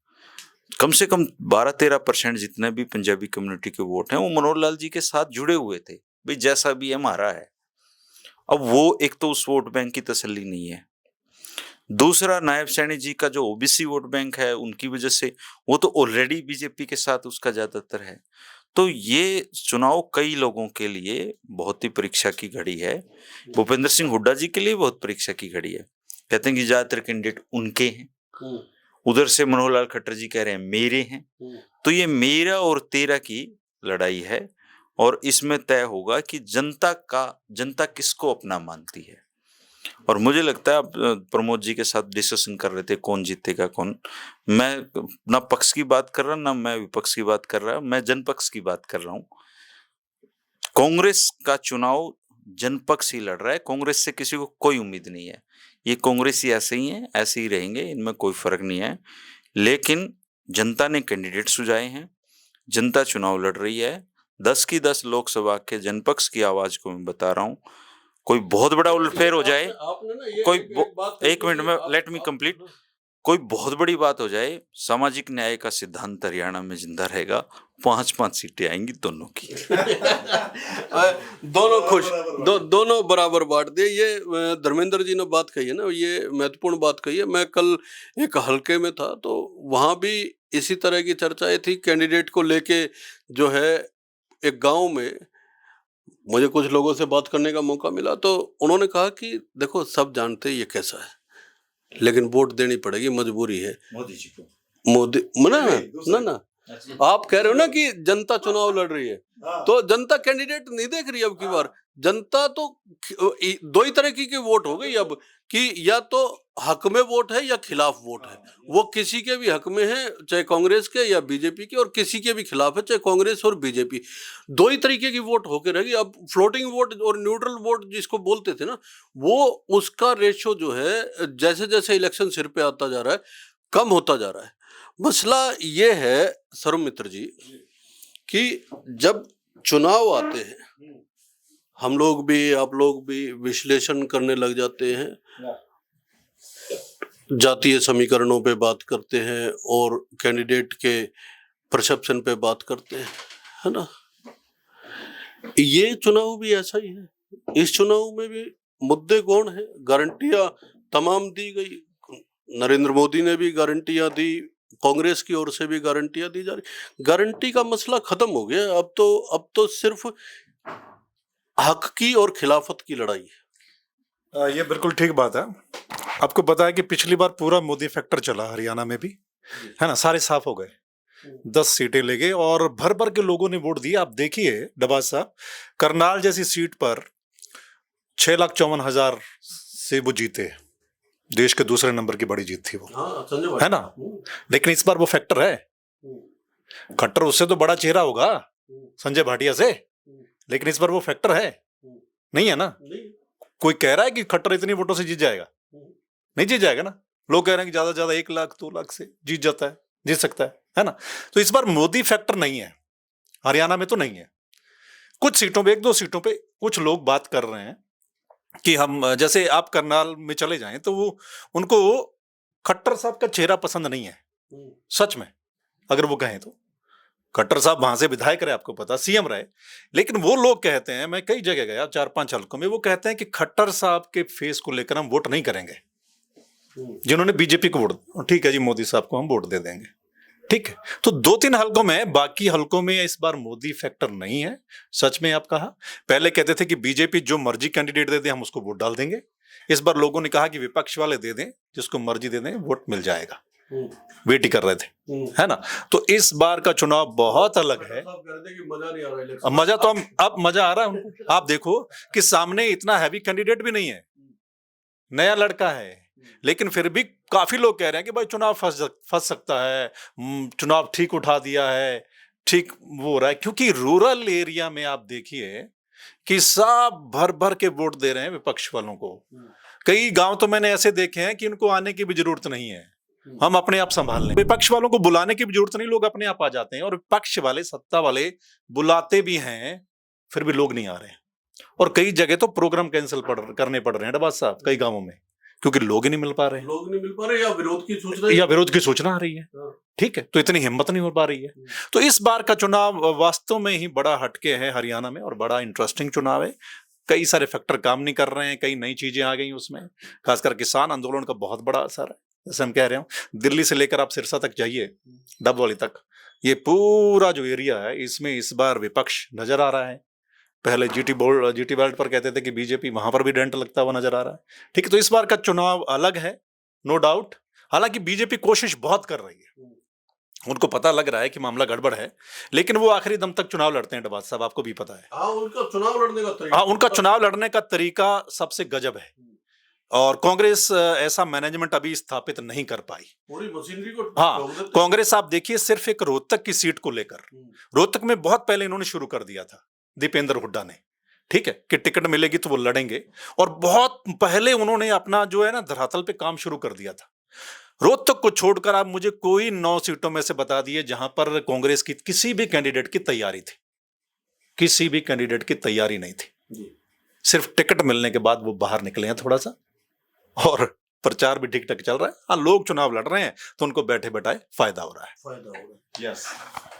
कम से कम 12-13% जितने भी पंजाबी कम्युनिटी के वोट हैं वो मनोहर लाल जी के साथ जुड़े हुए थे, भाई जैसा भी है हमारा है। अब वो एक तो उस वोट बैंक की तसल्ली नहीं है, दूसरा नायब सैनी जी का जो ओबीसी वोट बैंक है उनकी वजह से वो तो ऑलरेडी बीजेपी के साथ उसका ज्यादातर है। तो ये चुनाव कई लोगों के लिए बहुत ही परीक्षा की घड़ी है। भूपेंद्र सिंह हुड्डा जी के लिए बहुत परीक्षा की घड़ी है। कहते हैं कि ज्यादातर कैंडिडेट उनके हैं, उधर से मनोहर लाल खट्टर जी कह रहे हैं मेरे हैं। तो ये मेरा और तेरा की लड़ाई है और इसमें तय होगा कि जनता किसको अपना मानती है। और मुझे लगता है आप प्रमोद जी के साथ डिस्कशन कर रहे थे कौन जीतेगा कौन। मैं ना पक्ष की बात कर रहा ना मैं विपक्ष की बात कर रहा, मैं जनपक्ष की बात कर रहा हूँ। कांग्रेस का चुनाव जनपक्ष ही लड़ रहा है, कांग्रेस से किसी को कोई उम्मीद नहीं है। ये कांग्रेसी ऐसे ही हैं, ऐसे ही रहेंगे, इनमें कोई फर्क नहीं है। लेकिन जनता ने कैंडिडेट सुझाए हैं, जनता चुनाव लड़ रही है। 10 की 10 लोकसभा के जनपक्ष की आवाज को मैं बता रहा हूँ। कोई बहुत बड़ा उलटफेर हो जाए, एक मिनट में लेट मी कंप्लीट। कोई बहुत बड़ी बात हो जाए, सामाजिक न्याय का सिद्धांत हरियाणा में जिंदा रहेगा। 5-5 सीटें आएंगी दोनों की। दोनों खुश, दोनों बराबर बांट दे। ये धर्मेंद्र जी ने बात कही है ना, ये महत्वपूर्ण बात कही है। मैं कल एक हलके में था तो वहां भी इसी तरह की चर्चाएं थी कैंडिडेट को लेके। जो है एक गांव में मुझे कुछ लोगों से बात करने का मौका मिला तो उन्होंने कहा कि देखो सब जानते हैं ये कैसा है, लेकिन वोट देनी पड़ेगी, मजबूरी है। मोदी जी को मोदी ना आप कह रहे हो ना कि जनता चुनाव लड़ रही है, तो जनता कैंडिडेट नहीं देख रही है। अब की बार जनता तो दो ही तरह की वोट हो गई अब, कि या तो हक में वोट है या खिलाफ वोट है। वो किसी के भी हक में है, चाहे कांग्रेस के या बीजेपी के, और किसी के भी खिलाफ है, चाहे कांग्रेस और बीजेपी। दो ही तरीके की वोट होकर रहेगी। अब फ्लोटिंग वोट और न्यूट्रल वोट जिसको बोलते थे ना, वो उसका रेशो जो है जैसे जैसे इलेक्शन सिर पे आता जा रहा है कम होता जा रहा है। मसला ये है सर्वमित्र जी कि जब चुनाव आते हैं हम लोग भी आप लोग भी विश्लेषण करने लग जाते हैं, जातीय समीकरणों पे बात करते हैं और कैंडिडेट के परसेप्शन पे बात करते हैं, है ना। ये चुनाव भी ऐसा ही है। इस चुनाव में भी मुद्दे कौन है, गारंटियां तमाम दी गई। नरेंद्र मोदी ने भी गारंटियां दी, कांग्रेस की ओर से भी गारंटियां दी जा रही। गारंटी का मसला खत्म हो गया। अब तो सिर्फ हक की और खिलाफत की लड़ाई है। ये बिल्कुल ठीक बात है। आपको पता है कि पिछली बार पूरा मोदी फैक्टर चला हरियाणा में भी, है ना, सारे साफ हो गए, 10 सीटें ले गए और भर भर के लोगों ने वोट दिए। आप देखिए डबास साहब, करनाल जैसी सीट पर 6,54,000 से वो जीते। देश के दूसरे नंबर की बड़ी जीत थी वो, है ना। लेकिन इस बार वो फैक्टर है। खट्टर उससे तो बड़ा चेहरा होगा संजय भाटिया से, लेकिन इस बार वो फैक्टर है नहीं है ना। कोई कह रहा है कि खट्टर इतनी वोटों से जीत जाएगा? नहीं जीत जाएगा ना। लोग कह रहे हैं कि ज्यादा से ज्यादा 1 लाख 2 लाख से जीत जाता है, जीत सकता है ना। तो इस बार मोदी फैक्टर नहीं है, हरियाणा में तो नहीं है। कुछ सीटों पे, 1-2 सीटों पे कुछ लोग बात कर रहे हैं कि हम, जैसे आप करनाल में चले जाएं तो वो उनको खट्टर साहब का चेहरा पसंद नहीं है। सच में अगर वो कहें तो खट्टर साहब वहां से विधायक रहे, आपको पता, सीएम रहे, लेकिन वो लोग कहते हैं, मैं कई जगह गया 4-5 हलकों में, वो कहते हैं कि खट्टर साहब के फेस को लेकर हम वोट नहीं करेंगे। जिन्होंने बीजेपी को वोट, ठीक है जी मोदी साहब को हम वोट दे देंगे, ठीक है। तो 2-3 हलकों में, बाकी हलकों में इस बार मोदी फैक्टर नहीं है। सच में आप कहा, पहले कहते थे कि बीजेपी जो मर्जी कैंडिडेट दे दे हम उसको वोट डाल देंगे। इस बार लोगों ने कहा कि विपक्ष वाले दे दें, जिसको मर्जी दे दें, वोट मिल जाएगा। वेट ही कर रहे थे, है ना। तो इस बार का चुनाव बहुत अलग है। मजा नहीं आ रहा, मजा तो हम, अब मजा आ रहा है उनको। आप देखो कि सामने इतना हैवी कैंडिडेट भी नहीं है, नया लड़का है, लेकिन फिर भी काफी लोग कह रहे हैं कि भाई चुनाव फंस सकता है, चुनाव ठीक उठा दिया है, ठीक वो हो रहा है, क्योंकि रूरल एरिया में आप देखिए कि सब भर भर के वोट दे रहे हैं विपक्ष वालों को। कई गांव तो मैंने ऐसे देखे हैं कि इनको आने की भी जरूरत नहीं है, हम अपने आप संभाल लें। विपक्ष वालों को बुलाने की भी जरूरत नहीं, लोग अपने आप आ जाते हैं। और विपक्ष वाले, सत्ता वाले बुलाते भी हैं, फिर भी लोग नहीं आ रहे हैं। और कई जगह तो प्रोग्राम कैंसिल करने पड़ रहे हैं डबास साहब, कई गांवों में, क्योंकि लोग ही नहीं मिल पा रहे हैं, लोग नहीं मिल पा रहे या विरोध की सूचना आ रही है। हाँ। ठीक है, तो इतनी हिम्मत नहीं हो पा रही है। तो इस बार का चुनाव वास्तव में ही बड़ा हटके है हरियाणा में, और बड़ा इंटरेस्टिंग चुनाव है। कई सारे फैक्टर काम नहीं कर रहे हैं, कई नई चीजें आ गई उसमें, खासकर किसान आंदोलन का बहुत बड़ा असर है। जैसे हम कह रहे हो, दिल्ली से लेकर आप सिरसा तक जाइए, डबवाली तक, ये पूरा जो एरिया है इसमें इस बार विपक्ष नजर आ रहा है। पहले जीटी वर्ल्ड पर कहते थे कि बीजेपी, वहां पर भी डेंट लगता हुआ नजर आ रहा है। ठीक है, तो इस बार का चुनाव अलग है, नो डाउट। हालांकि बीजेपी कोशिश बहुत कर रही है, उनको पता लग रहा है कि मामला गड़बड़ है, लेकिन वो आखिरी दम तक चुनाव लड़ते हैं डबास साहब, आपको भी पता है। हाँ, उनका चुनाव लड़ने का तरीका, हाँ, उनका चुनाव लड़ने का तरीका सबसे गजब है। और कांग्रेस ऐसा मैनेजमेंट अभी स्थापित नहीं कर पाई, पूरी मशीनरी को। हाँ, कांग्रेस आप देखिए सिर्फ एक रोहतक की सीट को लेकर, रोहतक में बहुत पहले इन्होंने शुरू कर दिया था, दीपेंद्र हुड्डा ने, ठीक है, कि टिकट मिलेगी तो वो लड़ेंगे। और बहुत पहले उन्होंने अपना जो है ना धरातल पे काम शुरू कर दिया था। रोहतक को छोड़कर आप मुझे कोई 9 सीटों में से बता दिए जहां पर कांग्रेस की किसी भी कैंडिडेट की तैयारी थी, किसी भी कैंडिडेट की तैयारी नहीं थी। सिर्फ टिकट मिलने के बाद वो बाहर निकले हैं थोड़ा सा, और प्रचार भी ठीक ठाक चल रहा है। हाँ, लोग चुनाव लड़ रहे हैं तो उनको बैठे बैठाए फायदा हो रहा है। यस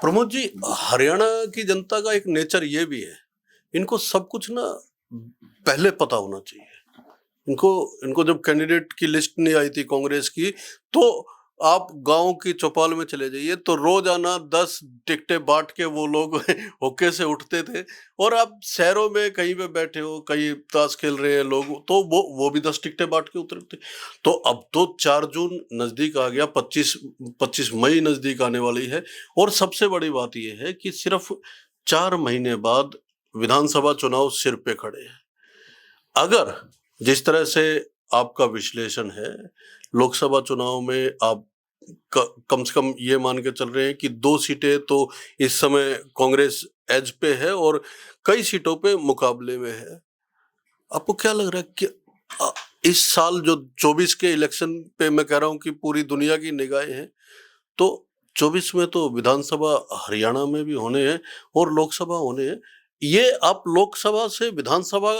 प्रमोद जी, हरियाणा की जनता का एक नेचर ये भी है, इनको सब कुछ ना पहले पता होना चाहिए। इनको जब कैंडिडेट की लिस्ट नहीं आई थी कांग्रेस की, तो आप गांव की चौपाल में चले जाइए तो रोजाना 10 टिकटें बांट के वो लोग होके से उठते थे। और आप शहरों में कहीं पे बैठे हो, कहीं ताश खेल रहे हैं लोग, तो वो भी 10 टिकटें बांट के उतरते। तो अब तो 4 जून नजदीक आ गया, 25 मई नजदीक आने वाली है। और सबसे बड़ी बात यह है कि सिर्फ 4 महीने बाद विधानसभा चुनाव सिर पे खड़े हैं। अगर जिस तरह से आपका विश्लेषण है, लोकसभा चुनाव में आप कम से कम ये मान के चल रहे हैं कि 2 सीटें तो इस समय कांग्रेस एज पे है और कई सीटों पे मुकाबले में है। आपको क्या लग रहा है कि इस साल जो 24 के इलेक्शन पे, मैं कह रहा हूं कि पूरी दुनिया की निगाहें हैं, तो 24 में तो विधानसभा हरियाणा में भी होने हैं और लोकसभा होने हैं। ये आप लोकसभा से विधानसभा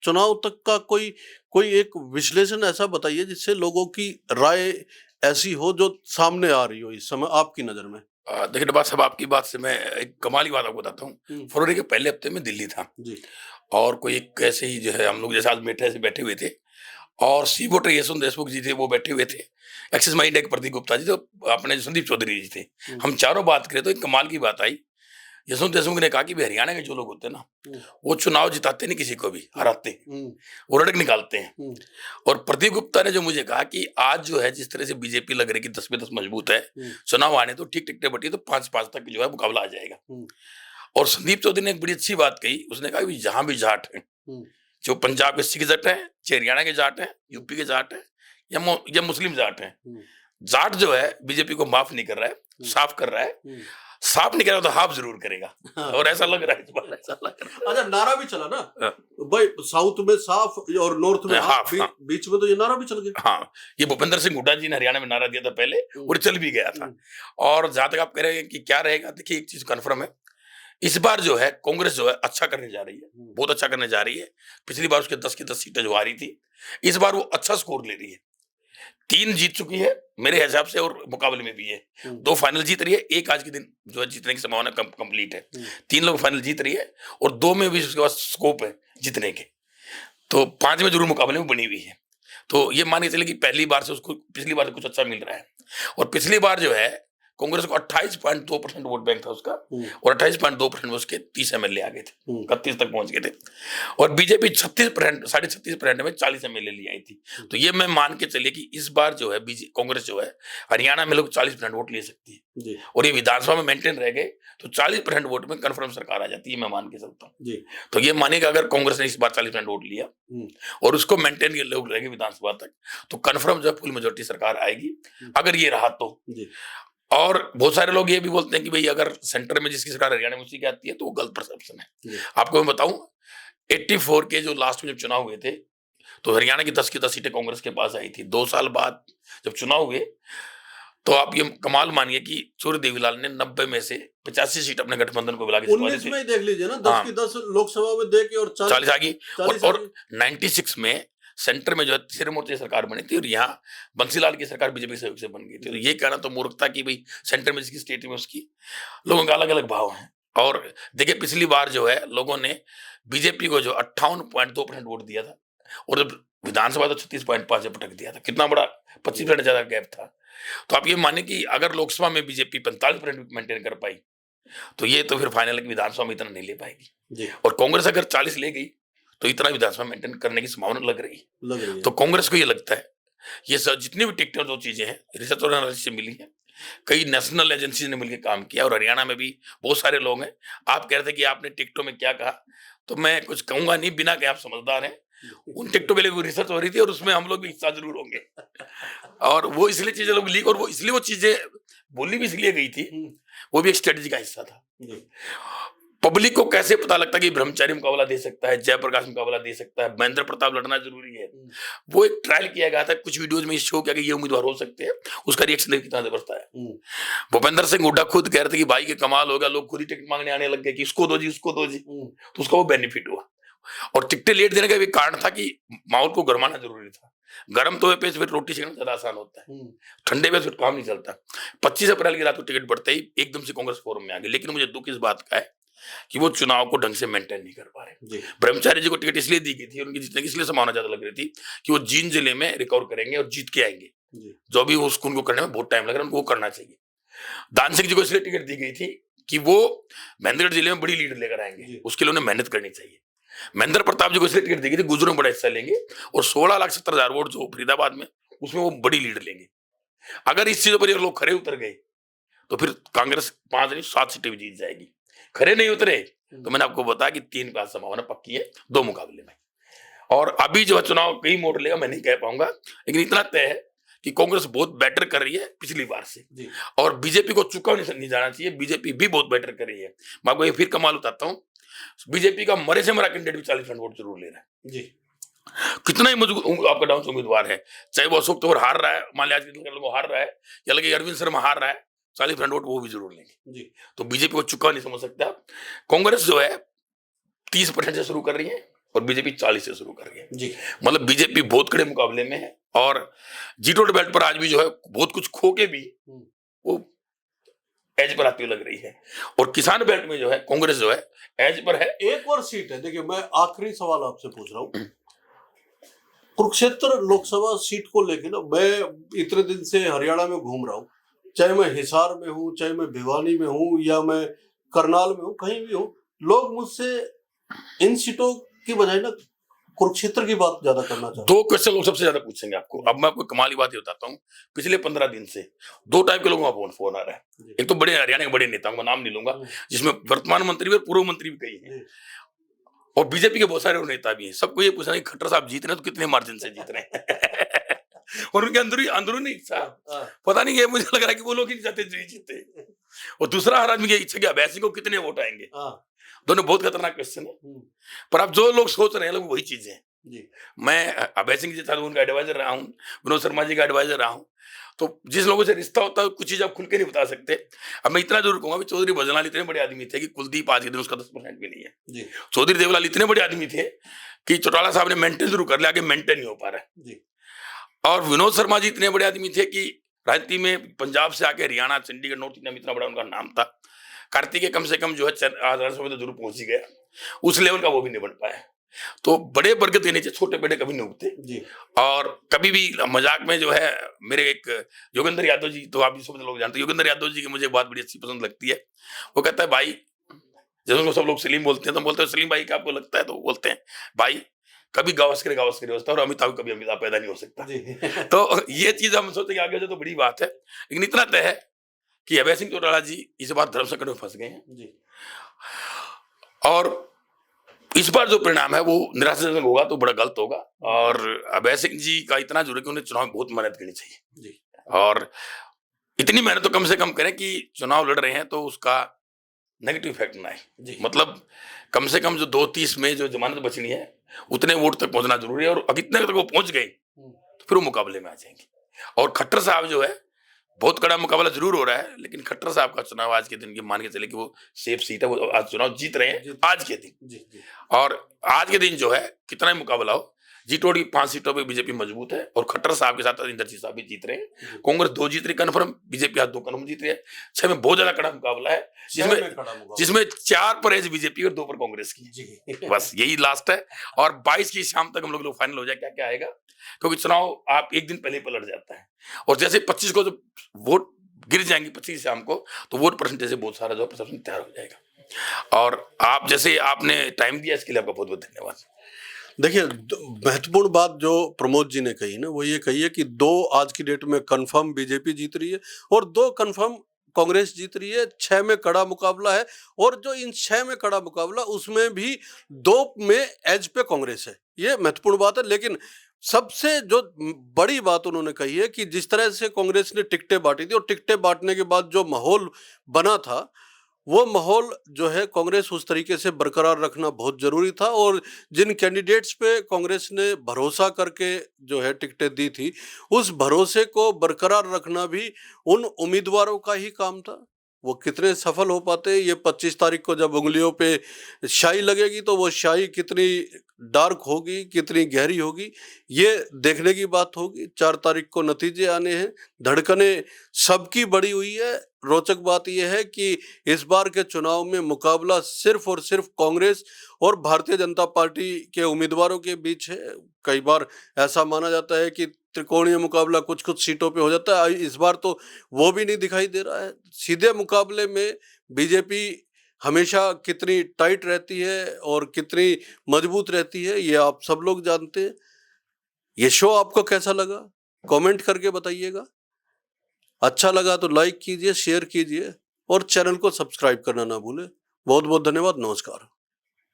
चुनाव तक का कोई एक विश्लेषण ऐसा बताइए जिससे लोगों की राय ऐसी हो जो सामने आ रही हो इस समय आपकी नजर में। देखिए डबास साहब, आपकी बात से मैं एक कमाल की बात आपको बताता हूँ। फरवरी के पहले हफ्ते में दिल्ली था जी, और कोई एक ऐसे ही जो है, हम लोग जैसे आज मेट्रो से बैठे हुए थे, और सी वोटर यशवंत देशमुख जी थे, वो बैठे हुए थे, एक्सिस माइंड एक प्रदीप गुप्ता जी, तो अपने संदीप चौधरी जी थे। हम चारों बात करें तो एक कमाल की बात आई। यशवंत देशमुख ने कहा कि भाई हरियाणा के जो लोग होते हैं ना, वो चुनाव जिताते नहीं किसी को भी, हराते हैं, वो रटक निकालते हैं। और प्रदीप गुप्ता ने जो मुझे कहा कि आज जो है जिस तरह से बीजेपी लग रही कि 10 पे 10 मजबूत है, चुनाव आने तो ठीक टिकटें बटी तो 5-5 तक जो है मुकाबला आ जाएगा। और संदीप चौधरी ने एक बड़ी अच्छी बात कही, उसने कहा कि जहां भी जाट है, जो पंजाब एससी के जाट है, चाहे हरियाणा के जाट है, यूपी के जाट है, या मुस्लिम जाट है, जाट जो है बीजेपी को माफ नहीं कर रहा है, साफ कर रहा है। साफ नहीं करेगा तो हाफ जरूर करेगा। और ऐसा लग रहा है इस बार, ऐसा लग रहा है। अच्छा, नारा भी चला ना भाई, साउथ में साफ और नॉर्थ में हाफ, बीच में तो ये नारा भी चल गया। हाँ, ये भूपेंद्र सिंह हुड्डा जी ने हरियाणा में नारा दिया था पहले, और चल भी गया था। और जहां तक आप कह रहे हैं कि क्या रहेगा, देखिए एक चीज कन्फर्म है, इस बार जो है कांग्रेस जो है अच्छा करने जा रही है, बहुत अच्छा करने जा रही है। पिछली बार उसके 10 की 10 सीटें जो आ रही थी, इस बार वो अच्छा स्कोर ले रही है। 3 जीत चुकी है मेरे हिसाब से, और मुकाबले में भी है 2 फाइनल जीत रही है। एक आज के दिन जो है जीतने की संभावना कंप्लीट है। 3 लोग फाइनल जीत रही है और 2 में भी उसके पास स्कोप है जीतने के, तो 5 में जरूर मुकाबले में बनी हुई है। तो ये मान के चले कि पहली बार से उसको पिछली बार से कुछ अच्छा मिल रहा है। और पिछली बार जो है कांग्रेस को 28.2% वोट बैंक था उसका, और 28.2% में उसके 30 एमएलए आ गए थे, 31 तक पहुंच गए थे। और बीजेपी 36%, 36.5% में 40 एमएलए ले आई थी। तो ये मैं मान के चलिए कि इस बार जो है कांग्रेस जो है हरियाणा में लोग 40% वोट ले सकती है, और ये विधानसभा में मेंटेन रह गए तो 40% वोट में कन्फर्म सरकार आ जाती है, मैं मान के चलता हूँ। तो ये मानेगा अगर कांग्रेस ने इस बार 40% वोट लिया और उसको मेंटेन के लोग रहेंगे विधानसभा तक, तो कन्फर्म जो है फुल मेजोरिटी सरकार आएगी, अगर ये रहा तो। और बहुत सारे लोग ये भी बोलते हैं कि भाई अगर सेंटर में जिसकी सरकार हरियाणा में उसी की आती है तो वो गलत परसेप्शन है। आपको मैं बताऊं 84 के जो लास्ट में जब चुनाव हुए थे तो हरियाणा की 10 सीटें कांग्रेस के पास आई थी। 2 साल बाद जब चुनाव हुए तो आप ये कमाल मानिए कि सूर्य देवीलाल ने 90 में से 85 सीट अपने गठबंधन को मिला के 19 में ही देख लीजिए ना, 10 की 10 लोकसभा में दे के और 40 आ गई। 40 और 96 में सेंटर में जो है तीसरे मोर्चे की सरकार बनी थी और यहाँ बंसीलाल की सरकार बीजेपी सहयोग से बन गई थी। तो ये कहना तो मूर्खता की भाई सेंटर में जिसकी स्टेट में उसकी लोगों का अलग अलग भाव है। और देखिए पिछली बार जो है लोगों ने बीजेपी को जो 58.2% वोट दिया था और जब विधानसभा तो 36.5 पटक दिया था। कितना बड़ा 25% ज्यादा गैप था। तो आप ये माने कि अगर लोकसभा में बीजेपी 45% मेंटेन कर पाई तो ये तो फिर फाइनल है कि विधानसभा में इतना नहीं ले पाएगी। और कांग्रेस अगर 40 ले गई तो इतना विधानसभा मेंटेन करने की संभावना लग रही है। तो कांग्रेस को ये लगता है ये सब जितनी भी टिकटें जो चीजें हैं रिसर्च और एनालिसिस से मिली है, कई नेशनल एजेंसी ने मिलकर काम किया और हरियाणा में भी बहुत सारे लोग हैं। आप कह रहे थे कि आपने टिकटों में क्या कहा, तो मैं कुछ कहूंगा नहीं, बिना के आप समझदार हैं। उन टिकटों के लिए रिसर्च हो रही थी और उसमें हम लोग भी हिस्सा जरूर होंगे। और वो इसलिए चीजें लोग लीक और वो इसलिए वो चीजें बोली भी इसलिए गई थी, वो भी एक स्ट्रेटेजी का हिस्सा था। पब्लिक को कैसे पता लगता है कि ब्रह्मचारी मुकाबला दे सकता है, जयप्रकाश मुकाबला दे सकता है, महेंद्र प्रताप लड़ना जरूरी है। वो एक ट्रायल किया गया था, कुछ वीडियोज में शो किया कि ये उम्मीदवार हो सकते हैं। उसका रिएक्शन कितना जबरदस्त है। भूपेंद्र सिंह हुड्डा खुद कह रहे थे कि भाई के कमाल हो गया, लोग खुद ही टिकट मांगने आने लग गए कि इसको दो जी उसको दो जी। तो उसका वो बेनिफिट हुआ। और टिकटें लेट देने का भी कारण था कि माहौल को गर्माना जरूरी था। गर्म तो पे फिर रोटी सेकना ज्यादा आसान होता है, ठंडे पे फिर काम नहीं चलता। 25 अप्रैल की रात को टिकट बढ़ते ही एकदम से कांग्रेस फोरम में आ गई। लेकिन मुझे दुख इस बात का है कि वो चुनाव को ढंग से मेंटेन नहीं कर पा रहे। ब्रह्मचारी जी को टिकट इसलिए दी गई थी, उनकी जीतने की इसलिए संभावना ज्यादा लग रही थी कि वो जींद जिले में रिकवर करेंगे और जीत के आएंगे। जो भी उसको उनको करने में बहुत टाइम लग रहा है, उनको वो करना चाहिए। दान सिंह जी को इसलिए टिकट दी गई थी कि वो महेंद्रगढ़ जिले में बड़ी लीड लेकर आएंगे, उसके लिए उन्हें मेहनत करनी चाहिए। महेंद्र प्रताप जी को इसलिए टिकट दी गई थी, गुजरों में बड़ा हिस्सा लेंगे और 16,70,000 वोट जो फरीदाबाद में उसमें वो बड़ी लीड लेंगे। अगर इस चीजों पर ये लोग खरे उतर गए तो फिर कांग्रेस 5 नहीं 7 सीटें भी जीत जाएगी। खरे नहीं उतरे तो मैंने आपको बताया कि 3 का संभावना पक्की है 2 मुकाबले में। और अभी जो है चुनाव कई मोड़ लेगा मैं नहीं कह पाऊंगा, लेकिन इतना तय है कि कांग्रेस बहुत बेटर कर रही है पिछली बार से और बीजेपी को चुका नहीं जाना चाहिए। बीजेपी भी बहुत बेटर कर रही है। मैं आपको ये फिर कमाल बताता हूँ, बीजेपी का मरे से मरा कैंडिडेट भी 40% वोट जरूर ले रहा है जी। कितना ही मजबूत आपका डाउन उम्मीदवार है, चाहे वो अशोक तोमर हार रहा है, मान लिया आज हार रहा है या लगे अरविंद शर्मा हार रहा है, 40% वोट वो भी जरूर लेंगे जी। तो बीजेपी को चुका नहीं समझ सकता। कांग्रेस जो है 30% से शुरू कर रही है और बीजेपी 40 से शुरू कर रही है जी। मतलब बीजेपी बहुत कड़े मुकाबले में है और जी-20 बेल्ट पर आज भी जो है बहुत कुछ खो के भी वो एज पर आती लग रही है। और किसान बेल्ट में जो है कांग्रेस जो है एज पर है। एक और सीट है, देखिए मैं आखिरी सवाल आपसे पूछ रहा हूँ, कुरुक्षेत्र लोकसभा सीट को लेके ना मैं इतने दिन से हरियाणा में घूम रहा हूँ, चाहे मैं हिसार में हूँ, चाहे मैं भिवानी में हूँ या मैं करनाल में हूँ, कहीं भी हूँ, लोग मुझसे इन सीटों की बजाय ना कुरुक्षेत्र की बात ज्यादा करना चाहते हैं। 2 क्वेश्चन लोग सबसे ज्यादा पूछेंगे आपको। अब मैं आपको कमाल की बात बताता हूँ, पिछले 15 दिन से 2 टाइप के लोगों का फोन आ रहा है। एक तो बड़े हरियाणा के बड़े नेताओं का नाम नहीं लूंगा, जिसमें वर्तमान मंत्री भी और पूर्व मंत्री भी कई हैं और बीजेपी के बहुत सारे नेता भी हैं। सबको ये पूछना है कि खट्टर साहब जीत रहे हैं तो कितने मार्जिन से जीत रहे हैं और उनके अंदरूनी इच्छा पता नहीं है, मुझे लग रहा है कि वो लोग ही चाहते जीते। और दूसरा हर आदमी की इच्छा कि अभय सिंह को कितने वोट आएंगे। दोनों बहुत खतरनाक क्वेश्चन है, पर अब जो लोग सोच रहे हैं लोग वही चीजें जी। मैं अभय सिंह जी उनका एडवाइजर रहा हूँ, विनोद शर्मा जी का एडवाइजर रहा हूँ, तो जिस लोगों से रिश्ता होता है कुछ चीज आप खुल के नहीं बता सकते। अब मैं इतना जरूर कहूंगा, चौधरी भजनलाल इतने बड़े आदमी थे कि कुलदीप आज के दिन उसका 10% भी नहीं है। चौधरी देवलाल इतने बड़े आदमी थे कि चौटाला साहब ने मेंटेन जरूर कर लिया, आगे मेंटेन नहीं हो पा रहा है। और विनोद शर्मा जी इतने बड़े आदमी थे कि राजनीति में पंजाब से आके हरियाणा, चंडीगढ़, नॉर्थ इंडिया में इतना बड़ा उनका नाम था। कार्तिकेय कम से कम जो है जरूर पहुंच ही गया, उस लेवल का वो भी नहीं बन पाया। तो बड़े बरगद के नीचे छोटे बेटे कभी नहीं उगते जी। और कभी भी मजाक में जो है मेरे एक योगेंद्र यादव जी, तो आप भी सब लोग जानते हैं, योगेंद्र यादव जी की मुझे बात बड़ी अच्छी पसंद लगती है। वो कहता है भाई, जैसे उनको सब लोग सलीम बोलते हैं तो बोलते हैं सलीम भाई क्या आपको लगता है, तो बोलते हैं भाई कभी गावस्कर होता है और अमिताभ कभी अमिताभ पैदा नहीं हो सकता। तो ये चीज हम सोचते आगे जो तो बड़ी बात है, लेकिन इतना तय है कि अभय सिंह चौटाला जी इस बार धर्म संकट में फंस गए हैं जी। और इस बार जो परिणाम है वो निराशाजनक होगा तो बड़ा गलत होगा। और अभय सिंह जी का इतना जरूरी कि उन्हें चुनाव में बहुत मेहनत करनी चाहिए जी। और इतनी मेहनत तो कम से कम करें कि चुनाव लड़ रहे हैं तो उसका नेगेटिव इफेक्ट ना आए। मतलब कम से कम जो 2-30 में जो जमानत बचनी है उतने वोट तक पहुंचना जरूरी है, और अगर इतने तक वो पहुंच गए तो फिर वो मुकाबले में आ जाएंगे। और खट्टर साहब जो है, बहुत कड़ा मुकाबला जरूर हो रहा है, लेकिन खट्टर साहब का चुनाव आज के दिन की मान के चले कि वो सेफ सीट है, वो आज चुनाव जीत रहे हैं आज के दिन। और आज के दिन जो है कितना ही मुकाबला हो, जीतोड़ की 5 सीटों पे बीजेपी मजबूत है, और खट्टर साहब के साथ इंद्रजीत साहब भी जीत रहे हैं। कांग्रेस 2 जीत रही कन्फर्म, बीजेपी आज 2 कन्फर्म जीत रही है। 6 में बहुत ज्यादा कड़ा मुकाबला है, जिसमें 4 पर है बीजेपी और 2 पर कांग्रेस की। बस यही लास्ट है, और 22 की शाम तक हम लोग फाइनल हो जाए क्या क्या आएगा, क्योंकि चुनाव आप एक दिन पहले पलट जाता है, और जैसे 25 को जब वोट गिर जाएंगे 25 शाम को, तो वोट परसेंटेज से बहुत सारा जो परसेंट तैयार हो जाएगा। और आप जैसे आपने टाइम दिया, इसके लिए आपका बहुत बहुत धन्यवाद। देखिए, महत्वपूर्ण बात जो प्रमोद जी ने कही ना, वो ये कही है कि 2 आज की डेट में कंफर्म बीजेपी जीत रही है और 2 कंफर्म कांग्रेस जीत रही है। 6 में कड़ा मुकाबला है, और जो इन 6 में कड़ा मुकाबला, उसमें भी 2 में एज पे कांग्रेस है। ये महत्वपूर्ण बात है। लेकिन सबसे जो बड़ी बात उन्होंने कही है कि जिस तरह से कांग्रेस ने टिकटें बांटी थी, और टिकटें बांटने के बाद जो माहौल बना था, वो माहौल जो है कांग्रेस उस तरीके से बरकरार रखना बहुत जरूरी था। और जिन कैंडिडेट्स पे कांग्रेस ने भरोसा करके जो है टिकटें दी थी, उस भरोसे को बरकरार रखना भी उन उम्मीदवारों का ही काम था। वो कितने सफल हो पाते, ये 25 तारीख को जब उंगलियों पे शाई लगेगी तो वो शाई कितनी डार्क होगी, कितनी गहरी होगी, ये देखने की बात होगी। 4 तारीख को नतीजे आने हैं, धड़कनें सबकी बढ़ी हुई है। रोचक बात यह है कि इस बार के चुनाव में मुकाबला सिर्फ और सिर्फ कांग्रेस और भारतीय जनता पार्टी के उम्मीदवारों के बीच है। कई बार ऐसा माना जाता है कि त्रिकोणीय मुकाबला कुछ कुछ सीटों पे हो जाता है, इस बार तो वो भी नहीं दिखाई दे रहा है। सीधे मुकाबले में बीजेपी हमेशा कितनी टाइट रहती है और कितनी मजबूत रहती है, ये आप सब लोग जानते हैं। ये शो आपको कैसा लगा, कमेंट करके बताइएगा। अच्छा लगा तो लाइक कीजिए, शेयर कीजिए, और चैनल को सब्सक्राइब करना ना भूलें। बहुत बहुत धन्यवाद, नमस्कार।